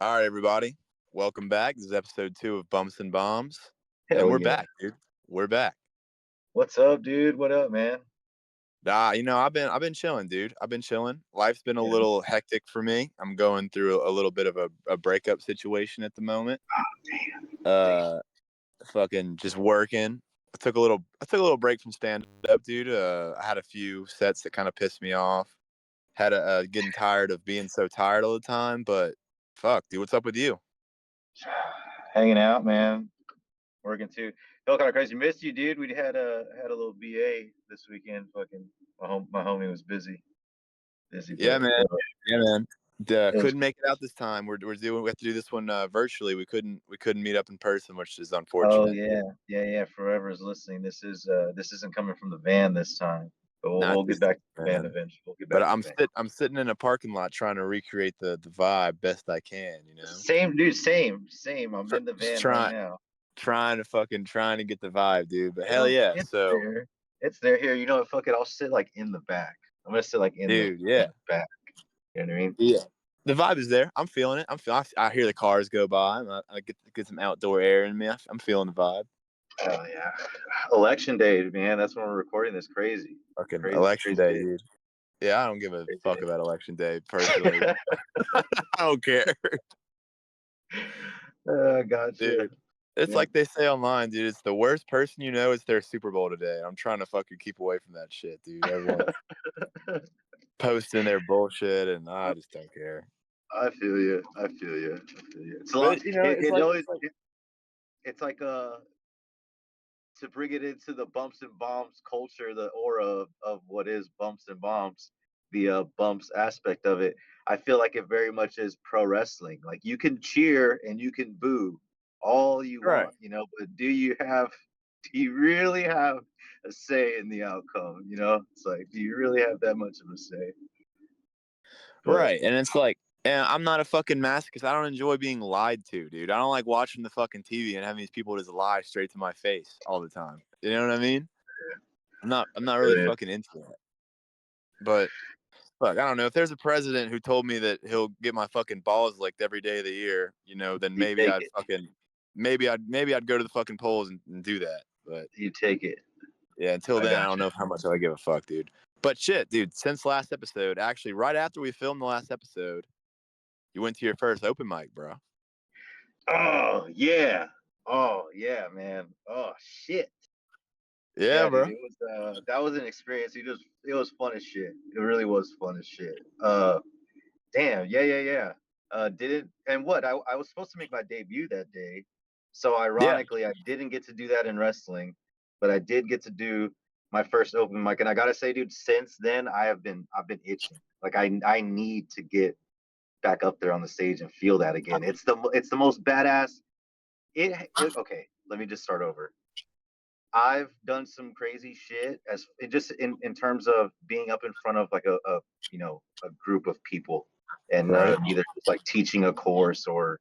All right, everybody. Welcome back. This is episode 2 of Bumps and Bombs. And Hell we're yeah. back, dude. We're back. What's up, dude? What up, man? I've been chilling, dude. I've been chilling. Life's been a Yeah. little hectic for me. I'm going through a little bit of a breakup situation at the moment. Damn. Uh fucking just working. I took a little break from stand up, dude. I had a few sets that kind of pissed me off. Had getting tired of being so tired all the time, but fuck, dude, what's up with you? Hanging out, man. Working too. Felt kind of crazy. Missed you, dude. We had a little BA this weekend. Fucking my homie was busy. Busy, Yeah, but man. Yeah, man. it was Couldn't make it out this time. We have to do this one virtually. We couldn't meet up in person, which is oh unfortunate. yeah. Yeah. Forever is listening. This isn't coming from the van this time. But we'll, Not we'll get this back to time, the van man. eventually. We'll get But back to the van. I'm sitting in a parking lot trying to recreate the vibe best I can. Same, dude. Same. I'm in the Just van right trying now. trying to get the vibe, dude. But hell yeah. It's So, there. It's there. Here, you know what? Fuck it. I'll sit like in the back. I'm gonna sit like dude, in yeah, the back. You know what I mean? yeah. The vibe is there. I'm feeling it. I hear the cars go by. I get some outdoor air in me. I'm feeling the vibe. Oh yeah. Election day, man. That's when we're recording this. Crazy, Fucking crazy, election crazy day, day. dude. Yeah, I don't give a fuck Crazy about election day personally. day. I don't care, Gotcha. dude. It's Yeah. like they say online, dude. It's the worst person you know is their Super Bowl today. I'm trying to fucking keep away from that shit, dude. Everyone's posting their bullshit, and I just don't care. I feel you. I feel you. I feel you. It's a lot. But you know, It always. It's like to bring it into the bumps and bombs culture, the aura of what is bumps and bombs, the bumps aspect of it. I feel like it very much is pro wrestling. Like you can cheer and you can boo all you right, want, but do you really have a say in the outcome? It's like, do you really have that much of a say? But right, and it's like, and I'm not a fucking masochist. I don't enjoy being lied to, dude. I don't like watching the fucking TV and having these people just lie straight to my face all the time. You know what I mean? I'm not really uh, fucking into that. But look, I don't know. If there's a president who told me that he'll get my fucking balls licked every day of the year, then you maybe take I'd it. fucking maybe I'd go to the fucking polls and do that. But You take it. yeah, until I then, I got don't you. know how much I give a fuck, dude. But shit, dude, since last episode, actually, right after we filmed the last episode, you went to your first open mic, bro. Oh yeah. Oh yeah, man. Oh shit. Yeah, Yeah, dude, bro. it was that was an experience. It was fun as shit. It really was fun as shit. Damn, yeah. Didn't and what I was supposed to make my debut that day, so Yeah. ironically I didn't get to do that in wrestling, but I did get to do my first open mic, and I gotta say, dude, since then I've been itching. Like I need to get back up there on the stage and feel that again. It's the most badass. Okay. Let me just start over. I've done some crazy shit as it just in terms of being up in front of like a group of people and Right. either just like teaching a course or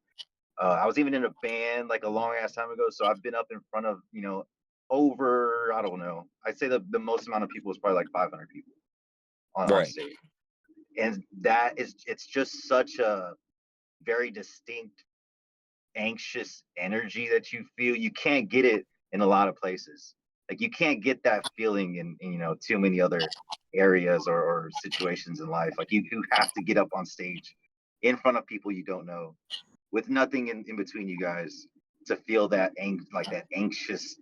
I was even in a band like a long ass time ago. So I've been up in front of over I don't know. I'd say the most amount of people is probably like 500 people on Right. stage, and it's just such a very distinct anxious energy that you feel. You can't get it in a lot of places. Like you can't get that feeling in too many other areas or situations in life. Like you have to get up on stage in front of people you don't know with nothing in between you guys to feel like that anxious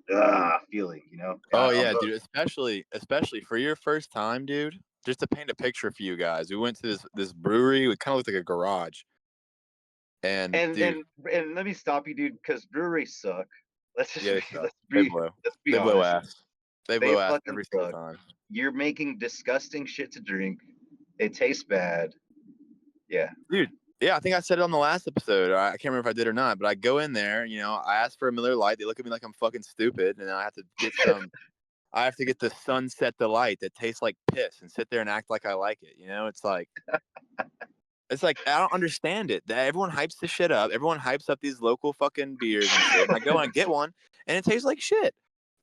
feeling. Oh I'm yeah, dude. Especially for your first time, dude. Just to paint a picture for you guys, we went to this brewery. It kind of looked like a garage, and and dude, and and let me stop you, dude, because breweries suck. Let's just yeah, they be, suck. let's They be blow. let's be They blow honest. ass. They They blow ass fucking every single suck. time. You're making disgusting shit to drink. It tastes bad. Yeah. Dude, yeah, I think I said it on the last episode. I can't remember if I did or not, but I go in there, I ask for a Miller Lite. They look at me like I'm fucking stupid, and I have to get some. I have to get the Sunset Delight that tastes like piss and sit there and act like I like it. It's like I don't understand it. That everyone hypes this shit up. Everyone hypes up these local fucking beers and shit. And I go and get one, and it tastes like shit.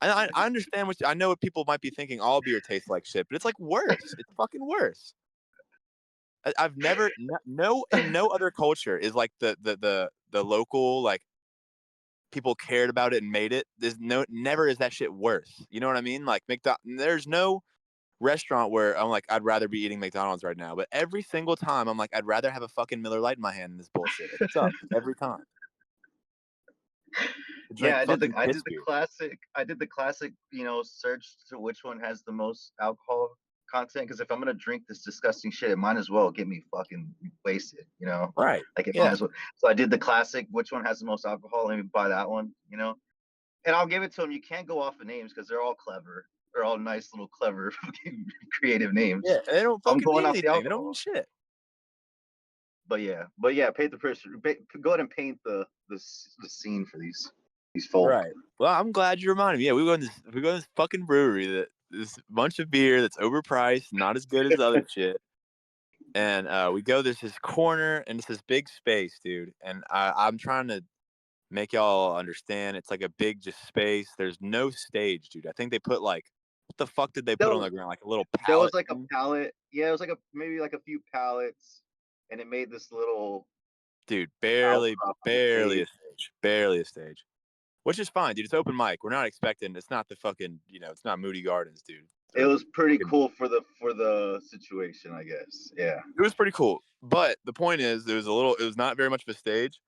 I understand I know what people might be thinking. All beer tastes like shit, but it's like worse. It's fucking worse. I've never no in no other culture is like the local like people cared about it and made it. There's no never is that shit worse. You know what I mean? Like there's no restaurant where I'm like I'd rather be eating McDonald's right now, but every single time I'm like I'd rather have a fucking Miller Lite in my hand than this bullshit. It sucks every time. To Yeah, drink fucking I did piss the beer. classic. I did the classic, search to which one has the most alcohol content. Because if I'm gonna drink this disgusting shit, it might as well get me fucking wasted. Right. Like it might Yeah. as well. So I did the classic. Which one has the most alcohol? Let me buy that one. And I'll give it to them. You can't go off of names because they're all clever. They're all nice little clever, creative names. Yeah. They don't I'm fucking going mean off the anything. They don't mean alcohol. shit. But yeah, paint the person. Go ahead and paint the scene for these folk. Right. Well, I'm glad you reminded me. Yeah, we go to this fucking brewery that this bunch of beer that's overpriced, not as good as other shit. And we go, there's this corner and it's this big space, dude. And I'm trying to make y'all understand it's like a big just space. There's no stage, dude. I think they put like what the fuck did they put on There, the ground? Like a little there was pallet like a thing? pallet. Yeah, it was like maybe like a few pallets, and it made this little Dude, barely, outcrop on the barely stage. a stage. Barely a stage. Which is fine, dude. It's open mic. We're not expecting it's not the fucking, it's not Moody Gardens, dude. It The was pretty fucking cool for the situation, I guess. Yeah. it was pretty cool. But the point is it was not very much of a stage.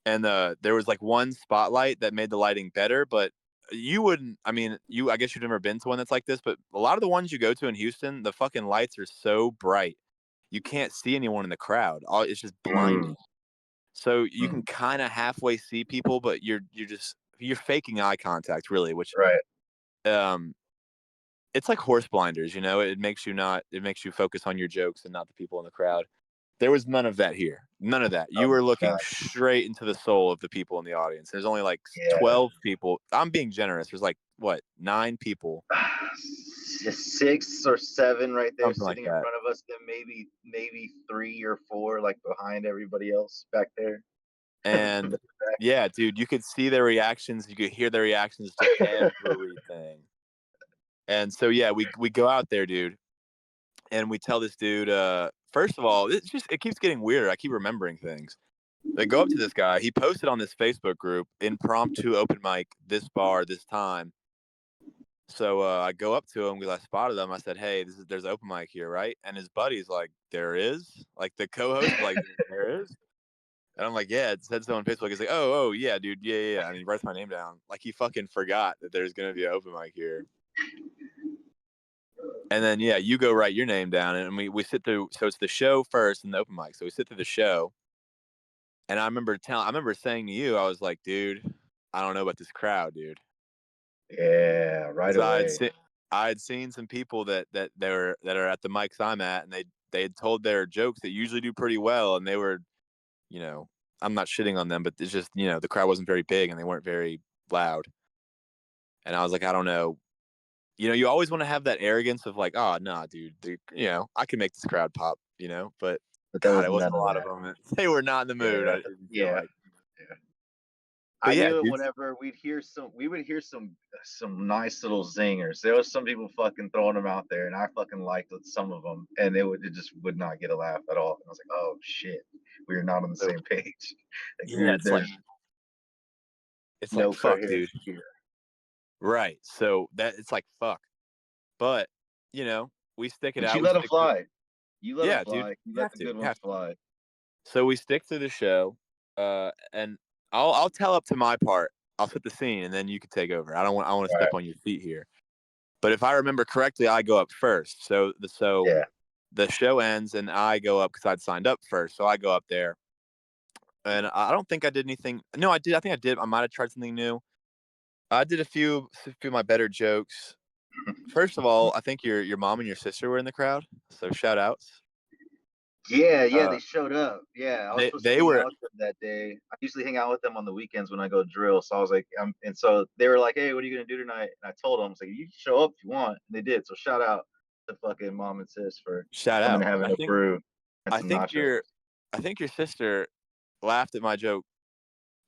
And there was like one spotlight that made the lighting better, but you wouldn't I mean, I guess you've never been to one that's like this, but a lot of the ones you go to in Houston, the fucking lights are so bright. You can't see anyone in the crowd. It's just blinding. Mm, So you can mm, kind of halfway see people, but you're faking eye contact really, which right. um it's like horse blinders, it makes you focus on your jokes and not the people in the crowd. There was none of that here. None of that. You Oh, were looking facts. straight into the soul of the people in the audience. There's only like Yeah. 12 people. I'm being generous. There's like what, 9 people, Just 6 or 7 right there something like sitting in that. front of us, then maybe 3 or 4 like behind everybody else back there. And yeah, dude, you could see their reactions, you could hear their reactions to everything. And so yeah, we go out there, dude, and we tell this dude first of all, it keeps getting weirder. I keep remembering things. They go up to this guy. He posted on this Facebook group, impromptu open mic, this bar, this time. So I go up to him because I spotted him. I said, "Hey, there's open mic here, right?" And his buddy's like, "There is." Like the co-host is like, "There is." And I'm like, "Yeah, it said so on Facebook." He's like, "Oh, yeah, dude, yeah." And he writes my name down. Like he fucking forgot that there's gonna be an open mic here. And then yeah, you go write your name down, and we sit through. So it's the show first and the open mic. So we sit through the show, and I remember saying to you, I was like, "Dude, I don't know about this crowd, dude." Yeah, right Because away. I had seen some people that are at the mics I'm at, and they had told their jokes that usually do pretty well, and they were, you know, I'm not shitting on them, but it's just the crowd wasn't very big and they weren't very loud, and I was like, I don't know, you always want to have that arrogance of like, oh nah, dude, I can make this crowd pop, but But there God, was it wasn't none a of lot of that. them. They were not in the mood. Yeah, I didn't feel yeah, like, yeah. but I yeah, knew it dude, whenever we would hear some nice little zingers. There was some people fucking throwing them out there, and I fucking liked some of them, and it just would not get a laugh at all. And I was like, oh shit, we are not on the so same page. Like yeah, there's it's like no fuck, dude, coherency here. right? So that it's like fuck. But, we stick it But out. you We let them stick to fly. You let them Yeah, dude. fly. You You let have the to. good You ones have to. fly. So we stick to the show, and I'll tell up to my part. I'll set the scene, and then you can take over. I want to Right. step on your feet here. But if I remember correctly, I go up first. So Yeah. the show ends, and I go up because I'd signed up first. So I go up there, and I don't think I did anything. No, I did. I think I did. I might have tried something new. I did a few of my better jokes. First of all, I think your mom and your sister were in the crowd. So shout outs. Yeah, yeah, Uh, they showed up. Yeah, I was they supposed to they hang were out with them that day. I usually hang out with them on the weekends when I go drill. So I was like, and so they were like, "Hey, what are you gonna do tonight?" And I told them, I was like, "You can show up if you want." And they did. So shout out to fucking mom and sis for shout coming and out. having a brew and I some think nachos. I think your sister laughed at my joke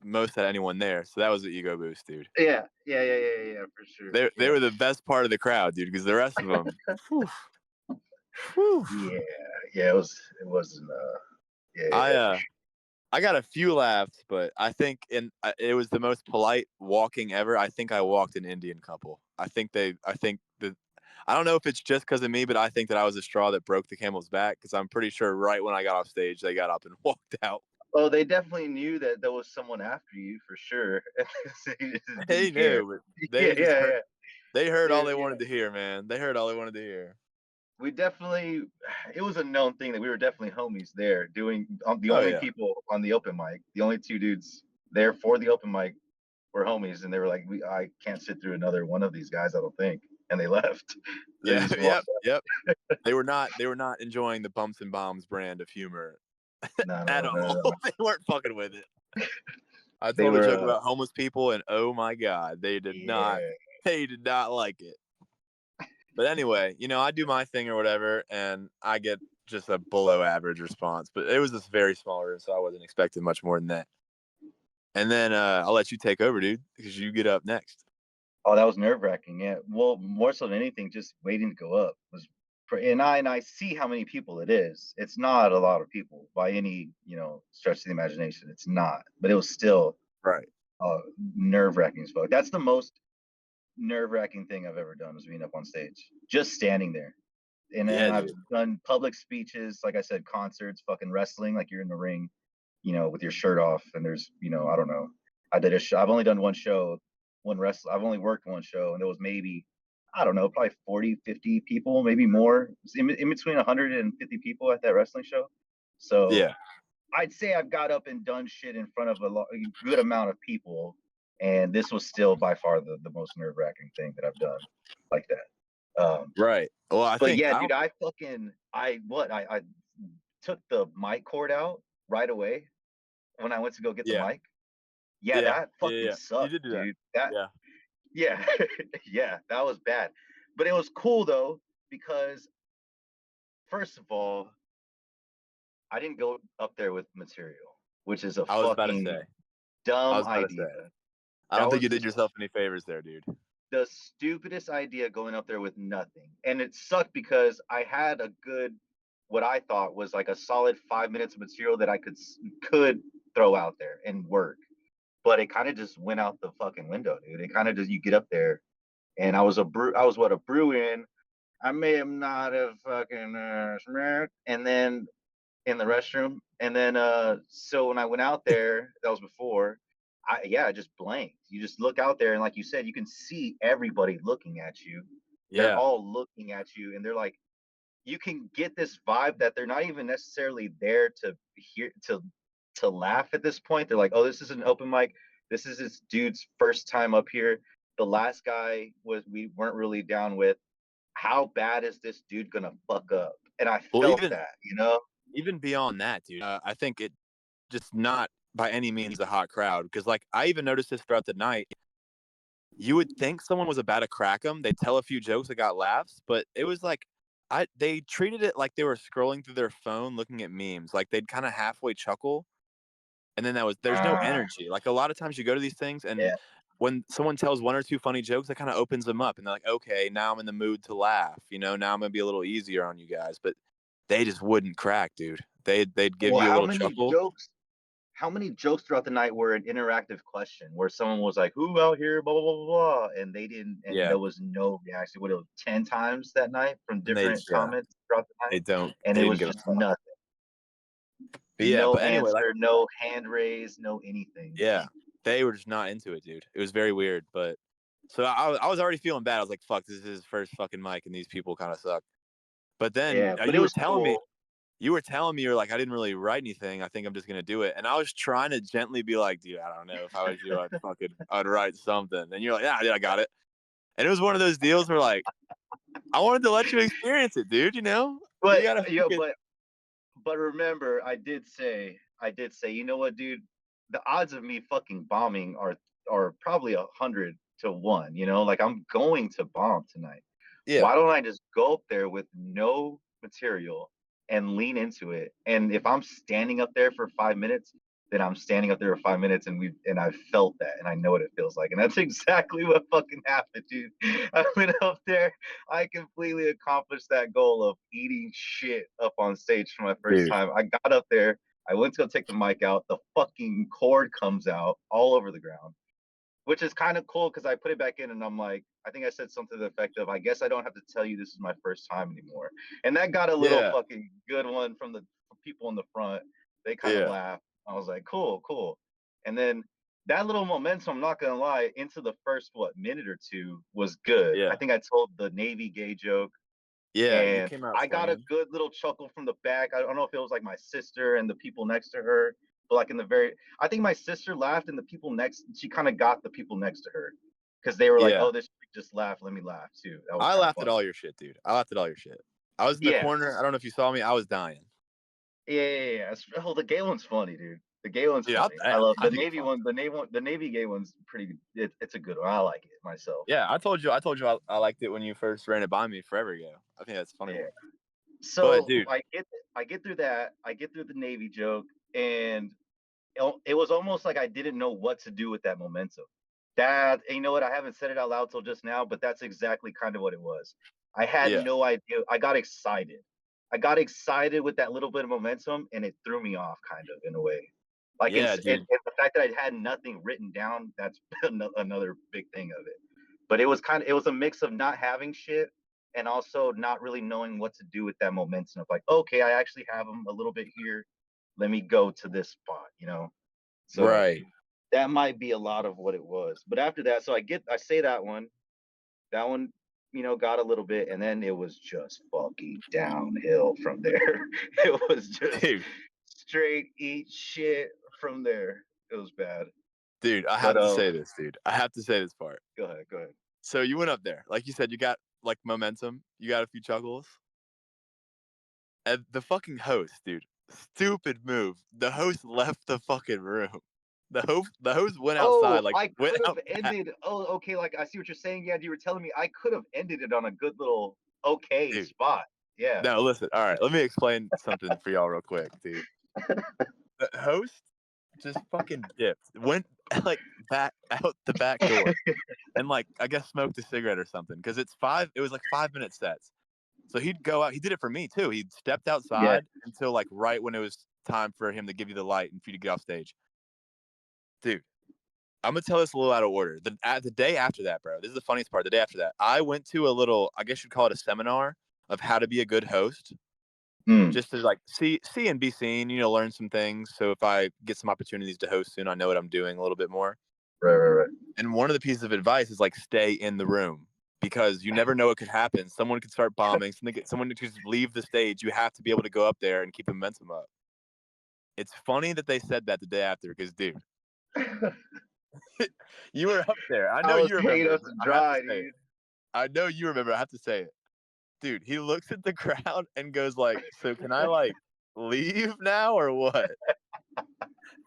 most at anyone there. So that was the ego boost, dude. Yeah, yeah, yeah, yeah, yeah, for sure. They Yeah, were the best part of the crowd, dude, because the rest of them, whew, whew. yeah, Yeah, it wasn't. Yeah, for sure. I got a few laughs, but I think it was the most polite walking ever. I think I walked an Indian couple. I think that I don't know if it's just because of me, but I think that I was the straw that broke the camel's back because I'm pretty sure right when I got off stage, they got up and walked out. Oh, they definitely knew that there was someone after you for sure. They just They didn't care. knew, but Yeah, they just yeah, heard. yeah. They heard all they Yeah. wanted to hear, man. They heard all they wanted to hear. We definitely, it was a known thing that we were definitely homies there doing the Oh only yeah, people on the open mic, the only two dudes there for the open mic were homies, and they were like, I can't sit through another one of these guys, I don't think, and they left. They yeah, just walked yep, out. yep. They were not enjoying the bumps and bombs brand of humor No, at no, no, all. no, no. They weren't fucking with it. I They told a were, joke about homeless people, and oh my god, yeah. they did not like it. But anyway, I do my thing or whatever, and I get just a below average response. But it was this very small room, so I wasn't expecting much more than that. And then I'll let you take over, dude, because you get up next. Oh, that was nerve wracking. Yeah. Well, more so than anything, just waiting to go up was, and I see how many people it is. It's not a lot of people by any stretch of the imagination. It's not, but it was still Right. nerve wracking as fuck. That's the most nerve wracking thing I've ever done was being up on stage, just standing there. And Yeah, I've dude. done public speeches, like I said, concerts, fucking wrestling, like you're in the ring, with your shirt off, and there's, I don't know. I did a show. I've only done one show, one wrestle. I've only worked one show, and there was maybe, I don't know, probably 40, 50 people, maybe more. In between 150 people at that wrestling show. So Yeah. I'd say I've got up and done shit in front of a good amount of people, and this was still by far the most nerve wracking thing that I've done like that. Right. Well, I But think yeah, I dude, don't. I took the mic cord out right away when I went to go get the Yeah. mic. Yeah, Yeah. that Yeah. fucking Yeah. You sucked, did do that. dude. That Yeah. yeah, yeah, that was bad. But it was cool though because first of all, I didn't go up there with material, which is a I was about to say. fucking I dumb was about to idea. say. I That don't think was you did yourself any favors there, dude. the stupidest idea going up there with nothing. And it sucked because I had a good, what I thought was like a solid 5 minutes of material that I could throw out there and work. But it kind of just went out the fucking window, dude. It kind of just, you get up there, and I was what, a brew in. I may have not have fucking smoked, and then in the restroom, and then so when I went out there, that was before. I just blanked. You just look out there, and like you said, you can see everybody looking at you. They're Yeah. all looking at you, and they're like, you can get this vibe that they're not even necessarily there to hear to laugh at this point. They're like, oh, this is an open mic. This is this dude's first time up here. The last guy we weren't really down with. How bad is this dude gonna fuck up? And I Well, felt that. even beyond that, dude, I think it just not by any means a hot crowd because, like, I even noticed this throughout the night. You would think someone was about to crack them. They'd tell a few jokes that got laughs, but it was like they treated it like they were scrolling through their phone looking at memes. Like they'd kind of halfway chuckle, and then there's no Uh, energy. Like a lot of times you go to these things, and yeah. when someone tells one or two funny jokes, that kind of opens them up, and they're like, okay, now I'm in the mood to laugh. Now I'm gonna be a little easier on you guys. But they just wouldn't crack, dude. They'd give Well, you a how little many chuckle. jokes? How many jokes throughout the night were an interactive question where someone was like, "Who out here?" Blah blah blah blah, and they didn't, and Yeah, there was no reaction. What, it was 10 times that night from and they different just yeah, comments throughout the night, they don't and they it didn't was give a just fuck. nothing. But yeah, No but anyway, like answer, no hand raise, no anything. yeah, they were just not into it, dude. It was very weird. But so I was already feeling bad. I was like, fuck, this is his first fucking mic, and these people kind of suck. But then Yeah, but it was cool. you were telling me, you're like, I didn't really write anything. I think I'm just gonna do it. And I was trying to gently be like, dude, I don't know. If I was you, I'd write something. And you're like, yeah, dude, I got it. And it was one of those deals where like I wanted to let you experience it, dude. You But gotta fucking but remember, I did say, you know what, dude? The odds of me fucking bombing are probably 100 to 1. Like I'm going to bomb tonight. yeah. Why don't I just go up there with no material and lean into it? And if I'm standing up there for 5 minutes, then I'm standing up there for 5 minutes and I felt that and I know what it feels like. And that's exactly what fucking happened, dude. I went up there, I completely accomplished that goal of eating shit up on stage for my first Dude. time. I got up there, I went to go take the mic out, the fucking cord comes out all over the ground, which is kind of cool because I put it back in and I'm like, I think I said something to the effect of, I guess I don't have to tell you this is my first time anymore. And that got a little Yeah. fucking good one from the people in the front. They kind of Yeah. laughed. I was like, cool, cool. And then that little momentum, I'm not gonna lie, into the first minute or two was good. I Yeah. think I told the Navy gay joke Yeah. You and came out I got a swinging. good little chuckle from the back. I don't know if it was like my sister and the people next to her, but like in the very, I think my sister laughed and the people next, she kind of got the people next to her because they were like, Yeah. "Oh, this just laughed. Let me laugh too." That was I kind of laughed at funny. all your shit, dude. I laughed at all your shit. I was in the Yeah, corner. I don't know if you saw me. I was dying. yeah. Oh, the gay one's funny, dude. The gay one's Dude, funny. I yeah, love I the think it's Navy funny. one. The Navy gay one's pretty. It's a good one. I like it myself. Yeah, I told you I liked it when you first ran it by me forever ago. I think that's a funny Yeah. one. But So dude, I get through that. I get through the Navy joke, and it was almost like I didn't know what to do with that momentum. That, you know what? I haven't said it out loud till just now, but that's exactly kind of what it was. I had yeah. no idea. I got excited. I got excited with that little bit of momentum, and it threw me off, kind of in a way. Like, Yeah, dude. and the fact that I had nothing written down, that's another big thing of it. But it was a mix of not having shit and also not really knowing what to do with that momentum of like, okay, I actually have them a little bit here. Let me go to this spot, you know? So Right. that might be a lot of what it was. But after that, so I say that one, you know, got a little bit, and then it was just fucking downhill from there. It was just Dude. straight eat shit from there. It was bad. Dude, I But have to say this, dude. I have to say this part. go ahead, go ahead. So you went up there. Like you said, you got like momentum. You got a few chuckles. And the fucking host, dude. Stupid move. The host left the fucking room. The host went outside, Oh, like I went could have out back. ended. Oh, okay. Like I see what you're saying. Yeah, you were telling me I could have ended it on a good little okay Dude. spot. Yeah. No, listen. All right, let me explain something for y'all real quick, dude. The host just fucking dipped, went like back out the back door, and like I guess smoked a cigarette or something. Because it was like 5 minute sets. So he'd go out. He did it for me too. He stepped Yeah. outside until like right when it was time for him to give you the light and for you to get off stage. Dude, I'm gonna tell this a little out of order. The day after that, bro, this is the funniest part. The day after that, I went to a little, I guess you'd call it a seminar of how to be a good host, Mm, just to like see and be seen, learn some things. So if I get some opportunities to host soon, I know what I'm doing a little bit more. right. And one of the pieces of advice is like stay in the room because you never know what could happen. Someone could start bombing. Someone could just leave the stage. You have to be able to go up there and keep the momentum up. It's funny that they said that the day after because, dude, you were up there. I know I was you hanging remember, up but to I have to dry, say it. dude. I know you remember. I have to say it. Dude, he looks at the crowd and goes like, "So can I like leave now or what?"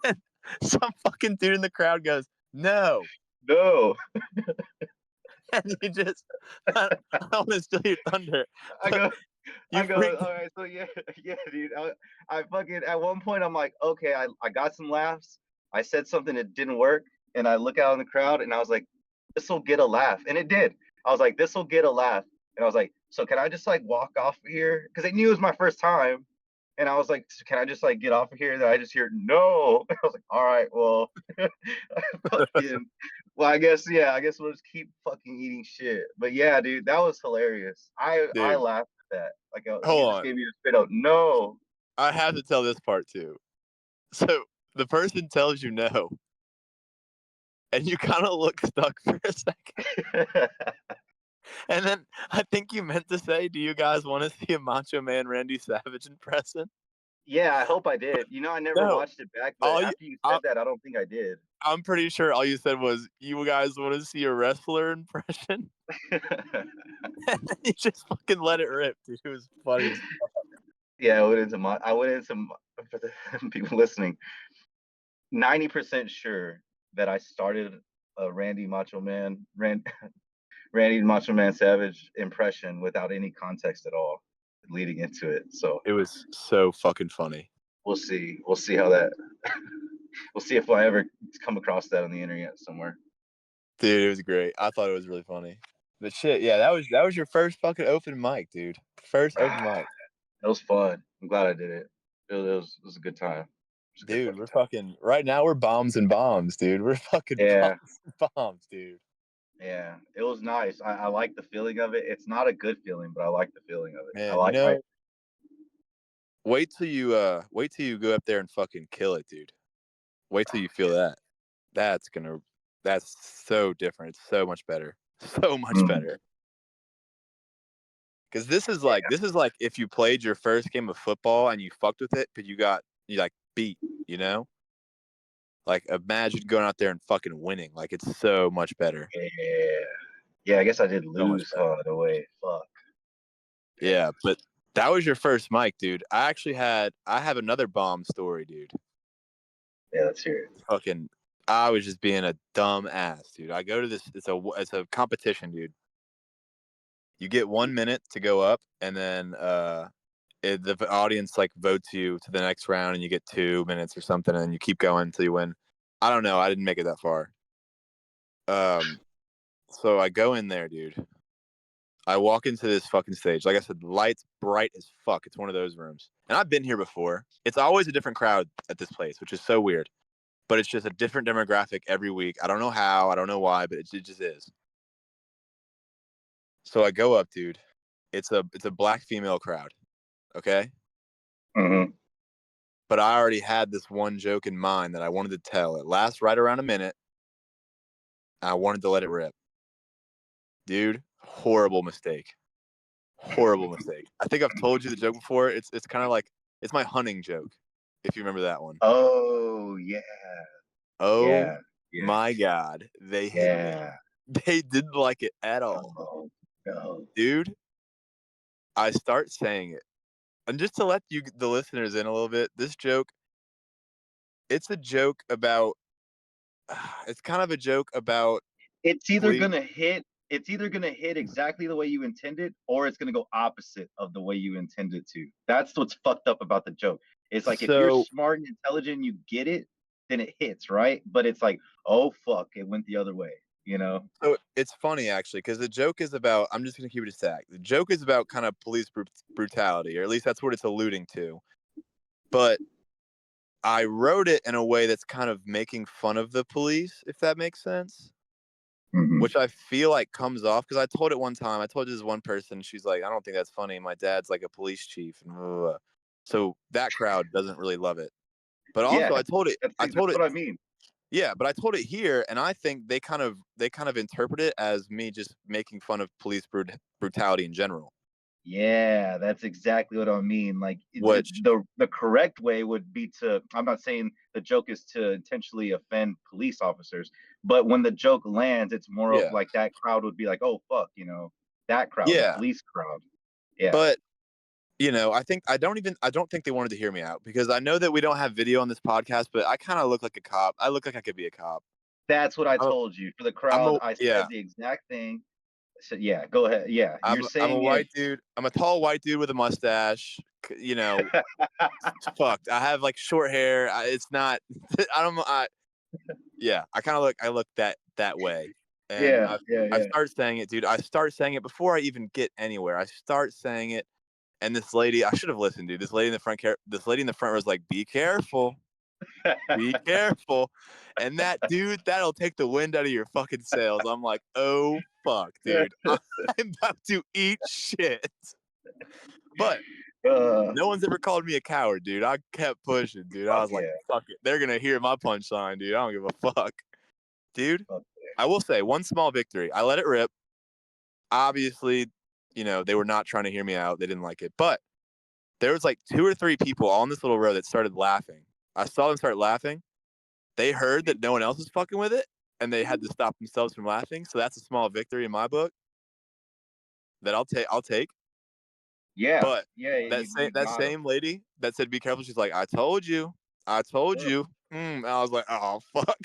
And some fucking dude in the crowd goes, "No." No, And you just, I don't want to steal your thunder, I but go, you freaked. all right. So yeah, yeah, dude. I fucking at one point I'm like, okay, I got some laughs. I said something that didn't work, and I look out in the crowd, and I was like, this will get a laugh, and it did. I was like, this will get a laugh, and I was like, so can I just like walk off of here? Because they knew it was my first time, and I was like, so can I just like get off of here? And I just hear no. I was like, all right, well, fucking, well, I guess yeah, I guess we'll just keep fucking eating shit. But yeah, dude, that was hilarious. I Dude, laughed at that. Like he hold just on. gave me a spit out. No. I have to tell this part too. So the person tells you no, and you kind of look stuck for a second. And then I think you meant to say, "Do you guys want to see a Macho Man Randy Savage impression?" Yeah, I hope I did. You know, I never No, watched it back, but all you, after you I, said that, I don't think I did. I'm pretty sure all you said was, "You guys want to see a wrestler impression?" And then you just fucking let it rip, dude. It was funny as fuck. Yeah, I went into for the people listening. 90% sure that I started a Randy Macho Man Savage impression without any context at all leading into it. So It was so fucking funny. we'll see how that We'll see if I ever come across that on the internet somewhere. Dude, it was great. I thought it was really funny. But shit, yeah, that was your first fucking open mic, dude. First open mic. It was fun. I'm glad I did it. It was a good time. It was a good Dude, fucking we're time. fucking right now we're bombs and bombs, dude. We're fucking Yeah, bombs and bombs, dude. yeah. It was nice. I like the feeling of it. It's not a good feeling, but I like the feeling of it. I Man, like I wait till you go up there and fucking kill it, dude. Wait till you feel that. That's so different. It's so much better. So much mm, better. Because this is like if you played your first game of football and you fucked with it, but you like beat, you know? Like imagine going out there and fucking winning. Like it's so much better. yeah. Yeah, I guess I did So much lose, better. huh, in a way. Fuck. Damn. Yeah, but that was your first mic, dude. I have another bomb story, dude. Yeah, let's hear it. Fucking I was just being a dumb ass, dude. I go to this it's a competition, dude. You get 1 minute to go up, and then the audience like votes you to the next round, and you get 2 minutes or something, and you keep going until you win. I don't know. I didn't make it that far. So I go in there, dude. I walk into this fucking stage. Like I said, the lights bright as fuck. It's one of those rooms, and I've been here before. It's always a different crowd at this place, which is so weird. But it's just a different demographic every week. I don't know how. I don't know why, but it just is. So I go up, dude. It's a black female crowd. Okay. Mm-hmm. But I already had this one joke in mind that I wanted to tell. It lasts right around a minute. I wanted to let it rip. Dude, horrible mistake. Horrible mistake. I think I've told you the joke before. It's kind of like it's my hunting joke, if you remember that one. Oh yeah, Oh yeah, yeah, my god, they hated it. yeah. They didn't like it at all. Oh no. Dude, I start saying it. And just to let you the listeners in a little bit, this joke, it's a joke about it's kind of a joke about It's either police. gonna hit. It's either gonna hit exactly the way you intended, or it's gonna go opposite of the way you intended to. That's what's fucked up about the joke. It's like if you're So smart and intelligent, and you get it, then it hits, right? But it's like, oh fuck, it went the other way. You know? So it's funny actually because the joke is about. I'm just gonna keep it a stack. The joke is about kind of police brutality, or at least that's what it's alluding to. But I wrote it in a way that's kind of making fun of the police, if that makes sense. Mm-hmm. Which I feel like comes off because I told it one time. I told this one person, she's like, "I don't think that's funny. My dad's like a police chief," and blah, blah, blah. So that crowd doesn't really love it. But also, Yeah, I told it. I that's told it. what I mean. Yeah, but I told it here, and I think they kind of interpret it as me just making fun of police brutality in general. Yeah, that's exactly what I mean. Like Which, the correct way would be to. I'm not saying the joke is to intentionally offend police officers, but when the joke lands, it's more of yeah, like that crowd would be like, "Oh fuck," that crowd, the yeah. police crowd. Yeah, But I don't think they wanted to hear me out because I know that we don't have video on this podcast, but I kind of look like a cop. I look like I could be a cop. that's what I I'm a, told you. For the I'm crowd, a I yeah. said the exact thing. I said, "Yeah, go ahead. Yeah, you're I'm a saying it." white dude. I'm a tall white dude with a mustache. Fucked. I have like short hair. It's not. I don't. Yeah. I look that way, and Yeah, I yeah, I yeah. start saying it, dude. I start saying it before I even get anywhere. I start saying it, and this lady. I should have listened, dude. This lady in the front was like, "Be careful." Be careful. And that dude, that'll take the wind out of your fucking sails. I'm like, oh fuck, dude. I'm about to eat shit. But no one's ever called me a coward, dude. I kept pushing, dude. I Fuck was like, yeah. fuck it. They're gonna hear my punchline, dude. I don't give a fuck. Dude, Fuck I will say one small victory. I let it rip. Obviously, they were not trying to hear me out. They didn't like it. But there was like 2 or 3 people all in this little row that started laughing. I saw them start laughing. They heard that no one else was fucking with it, and they had to stop themselves from laughing. So that's a small victory in my book that I'll take. yeah, But yeah. You that got him. same lady that said be careful, she's like, I told you, I told you. And I was like, oh fuck,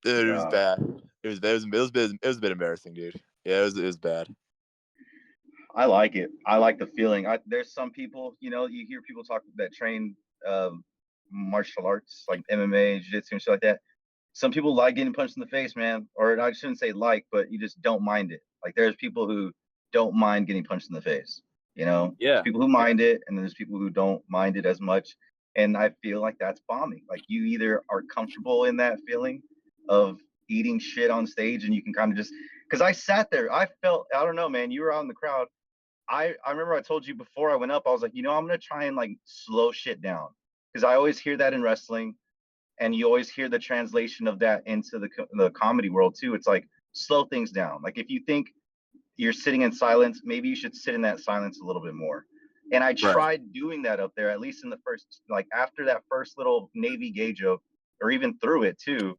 dude, it was Yeah. bad. It was a bit embarrassing, dude. Yeah, it was bad. I like it. I like the feeling. There's some people, you hear people talk that train martial arts, like MMA, jiu-jitsu, and shit like that. Some people like getting punched in the face, man. Or I shouldn't say like, but you just don't mind it. Like there's people who don't mind getting punched in the face. You know, there's Yeah. people who mind it, and then there's people who don't mind it as much. And I feel like that's bombing. Like you either are comfortable in that feeling of eating shit on stage, and you can kind of just because I sat there, I felt I don't know, man. You were out in the crowd. I remember I told you before I went up, I was like, I'm gonna try and like slow shit down because I always hear that in wrestling, and you always hear the translation of that into the comedy world too. It's like slow things down. Like if you think you're sitting in silence, maybe you should sit in that silence a little bit more. And I Right. tried doing that up there, at least in the first, like after that first little Navy gay joke, or even through it too.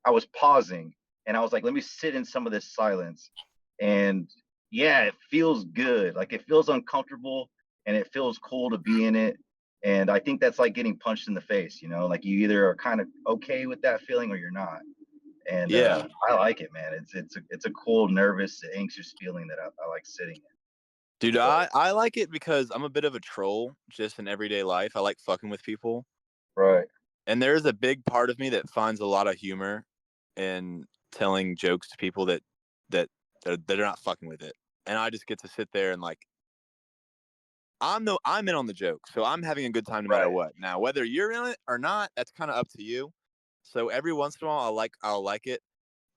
I was pausing and I was like, let me sit in some of this silence. And yeah, it feels good. Like it feels uncomfortable and it feels cool to be in it. And I think that's like getting punched in the face, like you either are kind of okay with that feeling or you're not. And Yeah. I like it, man. It's a cool, nervous, anxious feeling that I like sitting in. Dude, So, I like it because I'm a bit of a troll just in everyday life. I like fucking with people. right. And there's a big part of me that finds a lot of humor in telling jokes to people that are not fucking with it. And I just get to sit there and like I'm in on the joke. So I'm having a good time no matter Right. what. Now, whether you're in it or not, that's kind of up to you. So every once in a while I'll like it.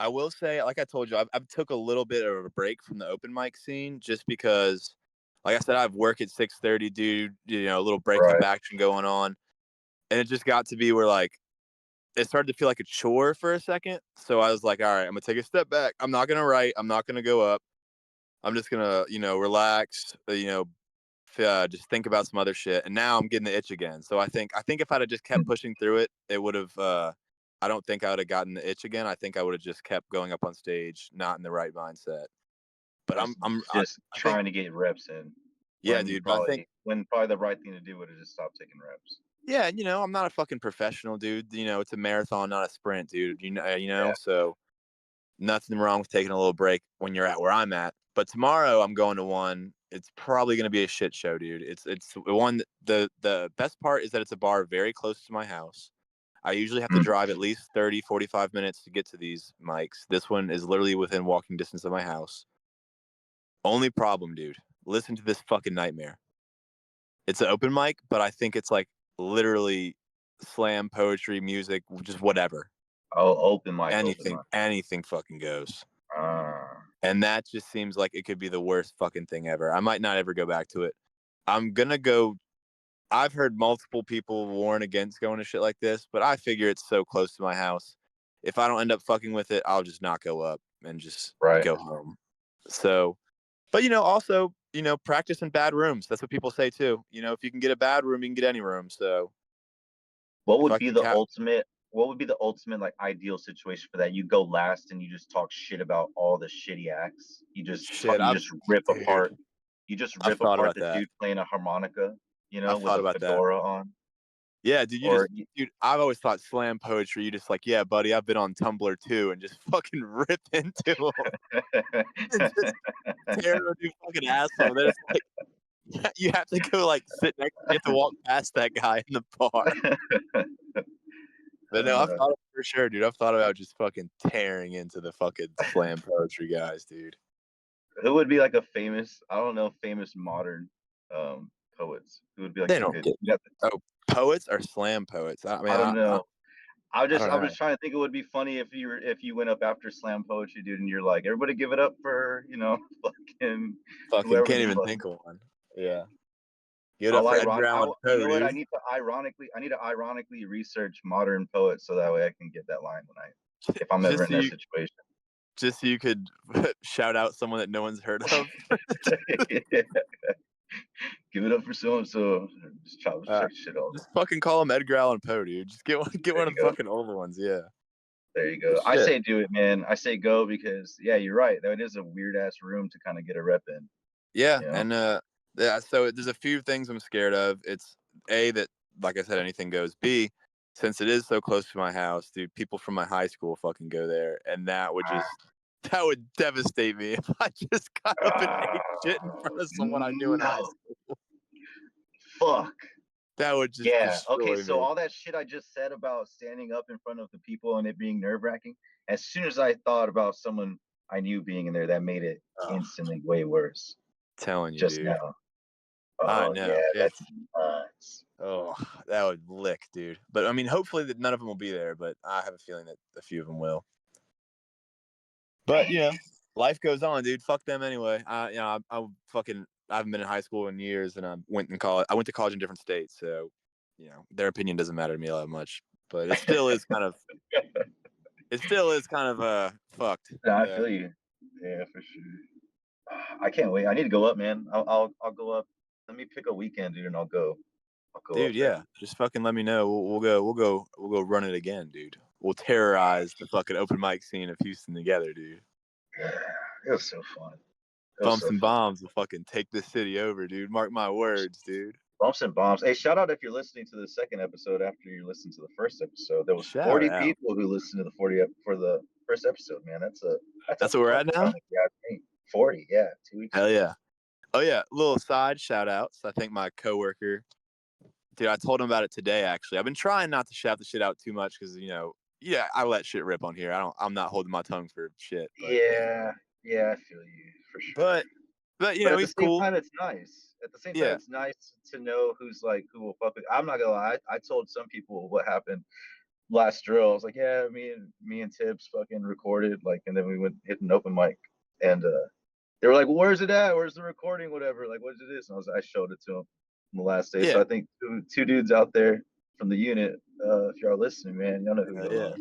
I will say, like I told you, I've took a little bit of a break from the open mic scene just because, like I said, I have work at 6:30, dude. A little breakup Right. action going on, and it just got to be where like it started to feel like a chore for a second. So I was like, all right, I'm gonna take a step back. I'm not gonna write. I'm not gonna go up. I'm just gonna, relax. Just think about some other shit. And now I'm getting the itch again. So I think if I'd have just kept pushing through it, it would have. I don't think I would have gotten the itch again. I think I would have just kept going up on stage, not in the right mindset. But Just I, just I think, trying to get reps in yeah, dude. But I think, when probably the right thing to do would have just stopped taking reps. yeah, I'm not a fucking professional, dude. It's a marathon, not a sprint, dude. Yeah. So nothing wrong with taking a little break when you're at where I'm at. But tomorrow I'm going to one. It's probably going to be a shit show, dude. It's one. The best part is that it's a bar very close to my house. I usually have to Mm. drive at least 30, 45 minutes to get to these mics. This one is literally within walking distance of my house. Only problem, dude. Listen to this fucking nightmare. It's an open mic, but I think it's like literally slam poetry, music, just whatever. Oh, open mic, open Anything, mic. anything fucking goes. Ah, And that just seems like it could be the worst fucking thing ever. I might not ever go back to it. I'm going to go. I've heard multiple people warn against going to shit like this, but I figure it's so close to my house. If I don't end up fucking with it, I'll just not go up and just right. go home. So, but also, practice in bad rooms. That's what people say too. If you can get a bad room, you can get any room. So What if would I be can the ultimate? What would be the ultimate like ideal situation for that? You go last and you just talk shit about all the shitty acts. shit, You just rip dude, apart. You just I've rip thought apart about the that. dude playing a harmonica, I've with thought a about that. fedora on. Yeah, Or dude, I've always thought slam poetry, you just like, yeah, buddy, I've been on Tumblr too, and just fucking rip into them and just tear a new fucking asshole. Then it's like, you have to go like sit next, you have to walk past that guy in the bar. But no, I've uh, thought of for sure, dude. I've thought about just fucking tearing into the fucking slam poetry guys, dude. who would be like a famous? I don't know, famous modern poets. Who would be like They a don't good? get oh poets or slam poets. I mean, I don't I know. don't I'm just know. trying to think it would be funny if you went up after slam poetry, dude, and you're like, everybody give it up for, fucking Fucking whoever can't the even fuck. think of one. Yeah. Give it up I'll for Edgar Allan you Poe, know what? dude. I need to ironically research modern poets so that way I can get that line if I'm ever Just in so that you situation. just so you could shout out someone that no one's heard of. Give it up for so and so. Just chop shit all over. Just fucking call him Edgar Allan Poe, dude. Just get There one you of the go. fucking older ones. Yeah. There you But go. I shit. say do it, man. I say go because yeah, you're right. That is a weird ass room to kind of get a rep in. Yeah, You know? and yeah. So there's a few things I'm scared of. It's A, that like I said, anything goes. B, since it is so close to my house, dude, people from my high school fucking go there, and that would devastate me if I just got up and ate shit in front of someone I knew in high No, school. fuck. That would just Yeah. Okay. destroy So me. all that shit I just said about standing up in front of the people and it being nerve wracking, as soon as I thought about someone I knew being in there, that made it Oh, instantly way worse. telling you, Just dude. now. I Oh yeah, know. It's that's nuts. oh, that would lick, dude. But I mean, hopefully that none of them will be there. But I have a feeling that a few of them will. But life goes on, dude. Fuck them anyway. I fucking I haven't been in high school in years, and I went to college in different states, so their opinion doesn't matter to me all that much. But it still is kind of fucked. No, I Yeah, feel you. Yeah, for sure. I can't wait. I need to go up, man. I'll go up. Let me pick a weekend, dude, and I'll go. I'll go up dude. there. Yeah, just fucking let me know. We'll go run it again, dude. We'll terrorize the fucking open mic scene of Houston together, dude. Yeah, it was so fun. It was Bumps so and fun. bombs will fucking take this city over, dude. Mark my words, dude. Bumps and bombs. Hey, shout out if you're listening to the second episode after you listened to the first episode. There was Shout 40 out. people who listened to the for the first episode, man. That's a That's where we're at fucking run now. if you ask me. 40, yeah, 2 weeks Hell ago. yeah. Oh yeah, little side shout outs. I think my coworker, dude, I told him about it today. Actually, I've been trying not to shout the shit out too much because I let shit rip on here. I'm not holding my tongue for shit, but Yeah, yeah, I feel you for sure. but but But at the he's same cool. time, it's nice. At the same time, Yeah, it's nice to know who will fuck with. I'm not gonna lie. I told some people what happened last drill. I was like, yeah, me and Tibbs fucking recorded, like, and then we went hit an open mic, and they were like, well, "Where's it at? Where's the recording? Whatever. Like, what is this?" And I showed it to them on the last day. So yeah, I think two dudes out there from the unit, if y'all listening, man, y'all know who yeah. y'all are.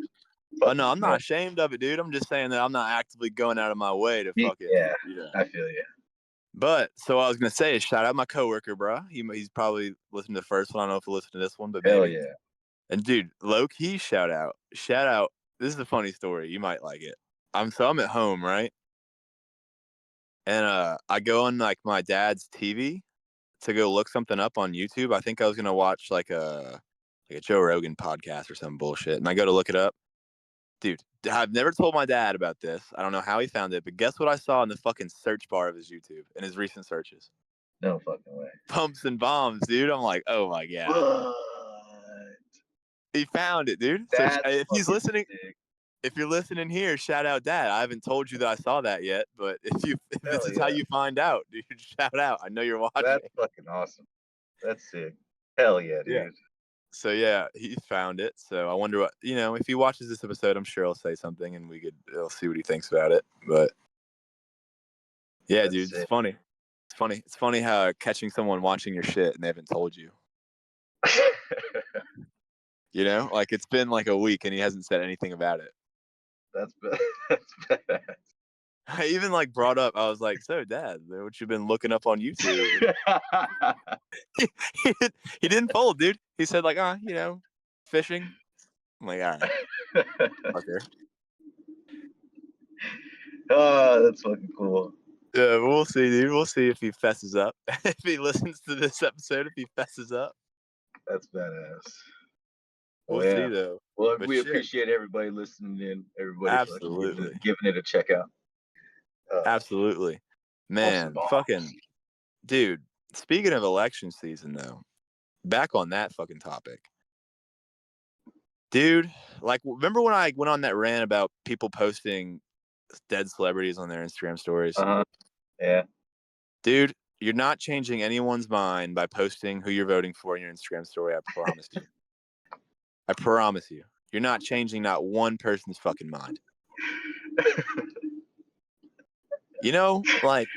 Oh Fuck no, with I'm me, not man. ashamed of it, dude. I'm just saying that I'm not actively going out of my way to fucking. Yeah, I feel you. But so I was gonna say, shout out my coworker, bro. He's probably listened to the first one. I don't know if he'll listen to this one, but Hell maybe. yeah. And dude, low key shout out. Shout out. This is a funny story. You might like it. I'm at home, right? And I go on like my dad's TV to go look something up on YouTube. I think I was gonna watch like a Joe Rogan podcast or some bullshit. And I go to look it up. Dude, I've never told my dad about this. I don't know how he found it, but guess what I saw in the fucking search bar of his YouTube in his recent searches? No fucking way. Pumps and bombs, dude. I'm like, oh my god. What? He found it, dude. So That's fucking sick. if you're listening here, shout out dad. I haven't told you that I saw that yet, but if this Hell is how yeah. you find out, dude, shout out. I know you're watching. That's fucking awesome. That's sick. Hell yeah, Yeah. dude. So yeah, he found it. So I wonder what if he watches this episode, I'm sure he'll say something and he'll see what he thinks about it. But yeah, That's dude, it's sick. funny. It's funny. It's funny how catching someone watching your shit and they haven't told you. Like it's been like a week and he hasn't said anything about it. That's that's bad. I even like brought up. I was like, "So, Dad, what you been looking up on YouTube?" he, he didn't fold, dude. He said like, fishing." I'm like, "All right, okay." Oh, that's fucking cool. Yeah, we'll see, dude. We'll see if he fesses up. If he listens to this episode, if he fesses up, That's badass. Oh we'll yeah. see though. Well, But we shit, appreciate everybody listening in. Everybody fucking absolutely, giving it a check out. absolutely, Bumps and man. bombs. Fucking dude. Speaking of election season, though, back on that fucking topic. Dude, like, remember when I went on that rant about people posting dead celebrities on their Instagram stories? Yeah. Dude, you're not changing anyone's mind by posting who you're voting for in your Instagram story. I promise you. I promise you. You're not changing not one person's fucking mind. Like,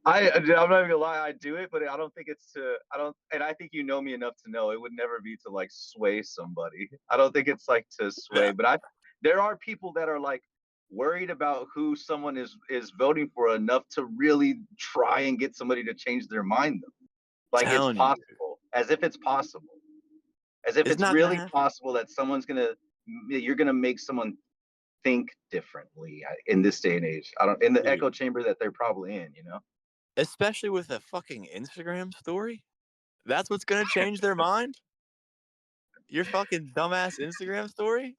I'm not even gonna lie, I do it, but I don't think it's to. I don't, and I think you know me enough to know it would never be to like sway somebody. I don't think it's like to sway, yeah, but there are people that are like worried about who someone is voting for enough to really try and get somebody to change their mind. Like it's telling you, possible, as if it's possible, as if it's it's not gonna really happen, possible that you're gonna make someone think differently in this day and age. I don't in the dude. echo chamber that they're probably in. Especially with a fucking Instagram story. That's what's gonna change their mind. Your fucking dumbass Instagram story.